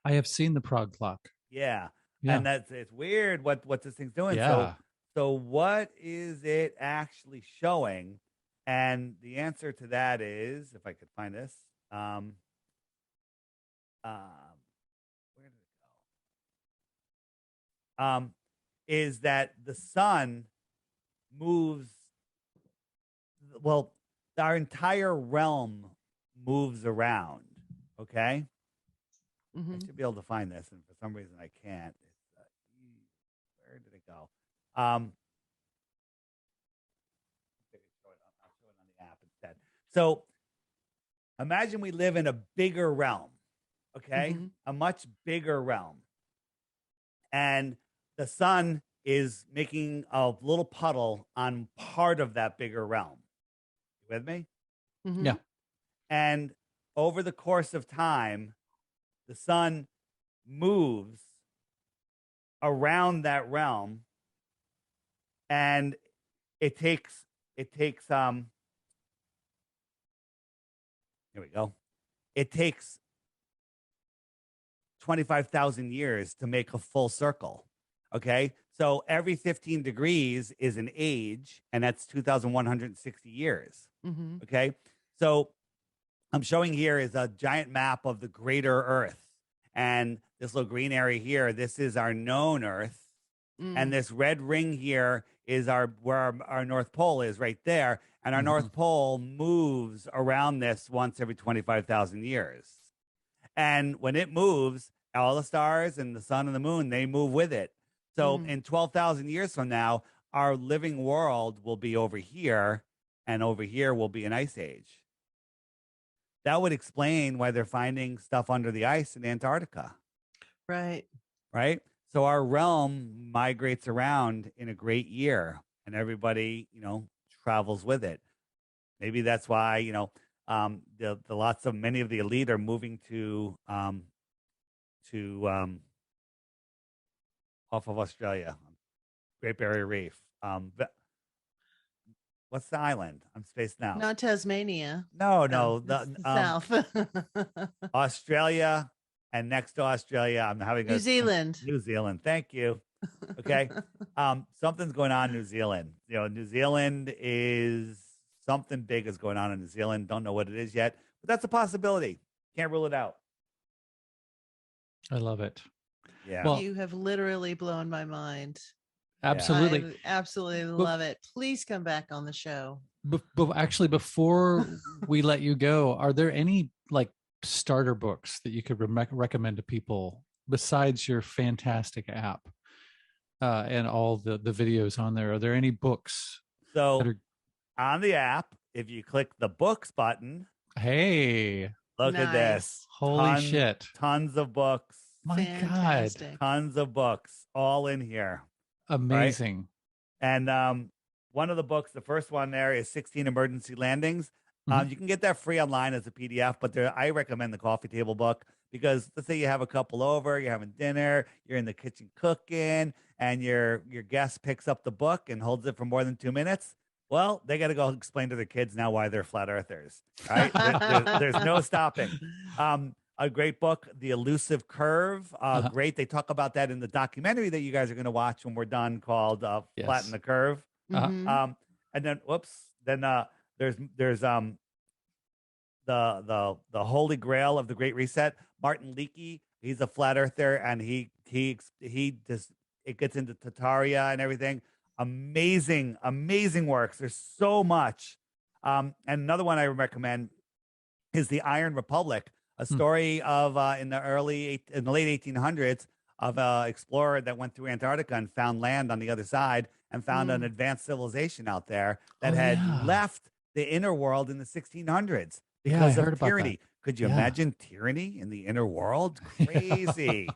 I have seen the Prague clock. Yeah. Yeah. And it's weird what this thing's doing. Yeah. So what is it actually showing? And the answer to that is, if I could find this, where did it go? Is that the sun moves, well, our entire realm moves around. Okay. Mm-hmm. I should be able to find this, and for some reason I can't. Where did it go? I'll show it on the app instead. So imagine we live in a bigger realm, okay? Mhm. A much bigger realm. And the sun is making a little puddle on part of that bigger realm. You with me? Mhm. Yeah. And over the course of time, the sun moves around that realm, and it takes here we go. It takes 25,000 years to make a full circle. Okay? So every 15 degrees is an age, and that's 2,160 years. Mhm. Okay? So I'm showing here is a giant map of the greater Earth. And this little green area here, this is our known Earth. And this red ring here is where our North Pole is right there. And our North Pole moves around this once every 25,000 years. And when it moves, all the stars and the sun and the moon, they move with it. So in 12,000 years from now, our living world will be over here, and over here will be an ice age. That would explain why they're finding stuff under the ice in Antarctica. Right. Right? So our realm migrates around in a great year, and everybody, travels with it. Maybe that's why, many of the elite are moving to off of Australia, Great Barrier Reef. What's the island? I'm spaced now. Not Tasmania. No, No, no, it's the the south. Australia, and next to Australia, I'm having New Zealand. New Zealand. Thank you. Okay. Something's going on in New Zealand. New Zealand is something big is going on in New Zealand. Don't know what it is yet, but that's a possibility. Can't rule it out. I love it. Yeah. Well, You have literally blown my mind. absolutely. I absolutely love it. Please come back on the show. But actually, before we let you go, are there any like starter books that you could recommend to people besides your fantastic app and all the videos on there? Are there any books? So on the app, if you click the books button, hey, look at this. Holy shit. Tons of books. My Fantastic. God. Tons of books all in here. Amazing. Right? And one of the books, the first one there is 16 Emergency Landings. You can get that free online as a PDF, but I recommend the coffee table book because let's say you have a couple over, you're having dinner, you're in the kitchen cooking, and your guest picks up the book and holds it for more than 2 minutes. Well, they got to go explain to their kids now why they're flat earthers. Right? There's no stopping. A great book, The Elusive Curve. Great. They talk about that in the documentary that you guys are going to watch when we're done called Flatten the Curve. Mhm. And then, there's the Holy Grail of the Great Reset. Martin Leakey, he's a flat earther, and he just it gets into Tataria and everything. Amazing works. There's so much. And another one I recommend is The Iron Republic, a story of in the late 1800s of an explorer that went through Antarctica and found land on the other side and found an advanced civilization out there that had left the inner world in the 1600s because of tyranny. Could you imagine tyranny in the inner world? Crazy.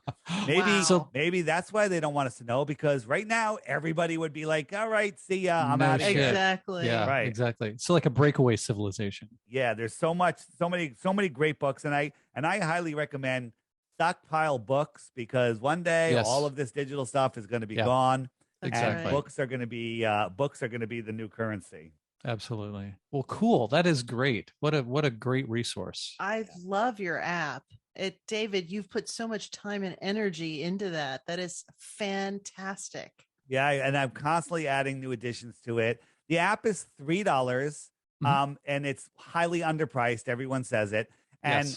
Maybe that's why they don't want us to know, because right now everybody would be like, all right, see ya, I'm out of here. Exactly. Yeah, right. Exactly. So like a breakaway civilization. Yeah, there's so many great books, and I highly recommend stockpile books, because one day all of this digital stuff is going to be gone. Exactly. And books are going to be the new currency. Absolutely. Well, cool. That is great. What a great resource. I love your app. David, you've put so much time and energy into that. That is fantastic. Yeah, and I'm constantly adding new additions to it. The app is $3, and it's highly underpriced. Everyone says it. And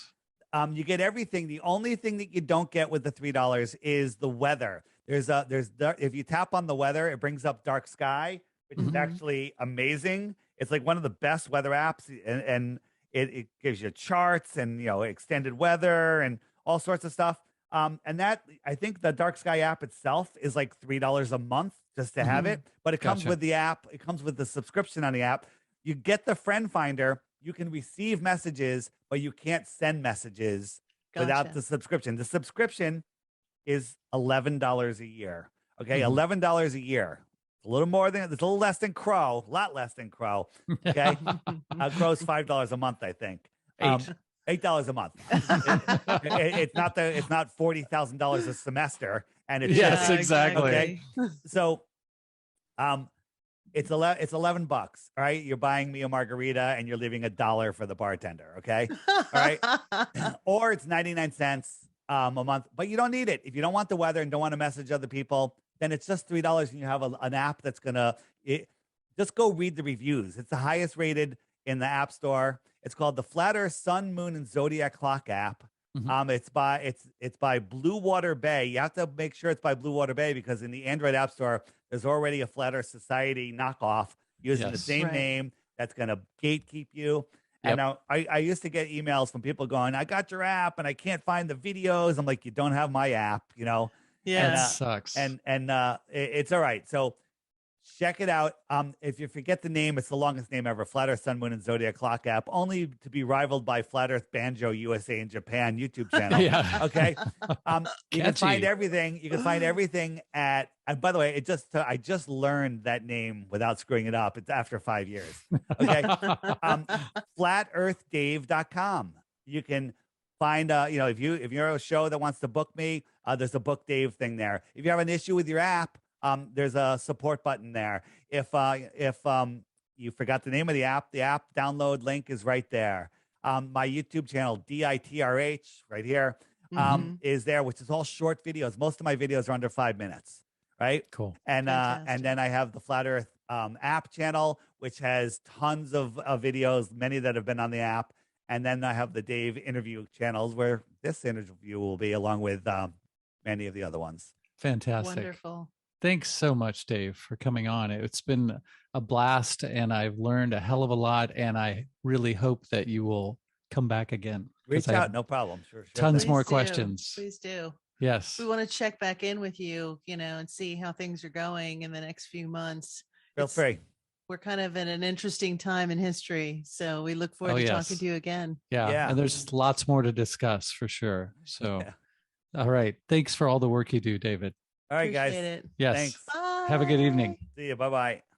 you get everything. The only thing that you don't get with the $3 is the weather. If you tap on the weather, it brings up dark sky, which is actually amazing. It's like one of the best weather apps, and it gives you charts and extended weather and all sorts of stuff. And that, I think the dark sky app itself is like $3 a month just to have it, but it comes with the app. It comes with the subscription on the app. You get the friend finder. You can receive messages, but you can't send messages without the subscription. The subscription is $11 a year. Okay, $11 a year. A little more than, it's a little less than Crow, a lot less than Crow. Okay, Crow's $5 a month, I think. $8 a month. It's not $40,000 a semester, and it's exactly. Okay, so it's $11. All right, you're buying me a margarita and you're leaving $1 for the bartender. Okay, all right, or it's 99 cents a month, but you don't need it if you don't want the weather and don't want to message other people. Then it's just $3, and you have an app that's just go read the reviews. It's the highest rated in the App Store. It's called the Flat Earth Sun, Moon, and Zodiac Clock app. It's by Blue Water Bay. You have to make sure it's by Blue Water Bay, because in the Android App Store, there's already a Flat Earth Society knockoff using the same name that's going to gatekeep you. And now I used to get emails from people going, I got your app and I can't find the videos. I'm like, you don't have my app, Yeah, that sucks. And it's all right. So check it out. If you forget the name, it's the longest name ever. Flat Earth Sun, Moon, and Zodiac Clock app, only to be rivaled by Flat Earth Banjo USA and Japan YouTube channel. Okay. You can find everything. You can find everything at. And by the way, I just learned that name without screwing it up. It's after 5 years. Okay. FlatEarthDave.com. You can find if you're a show that wants to book me, There's a Book Dave thing there. If you have an issue with your app, there's a support button there. If you forgot the name of the app download link is right there. My YouTube channel, DITRH, right here, is there, which is all short videos. Most of my videos are under 5 minutes, right? Cool. And then I have the Flat Earth app channel, which has tons of videos, many that have been on the app. And then I have the Dave interview channels where this interview will be, along with many of the other ones. Fantastic. Wonderful. Thanks so much, Dave, for coming on. It's been a blast, and I've learned a hell of a lot. And I really hope that you will come back again. Reach out, no problem. Sure. Tons Please more do. questions. Please do. Yes. We want to check back in with you, and see how things are going in the next few months. Feel free. We're kind of in an interesting time in history, so we look forward to talking to you again. Yeah. And there's lots more to discuss for sure. So, all right. Thanks for all the work you do, David. All right, Appreciate guys. it. Yes. Thanks. Bye. Have a good evening. See you. Bye-bye.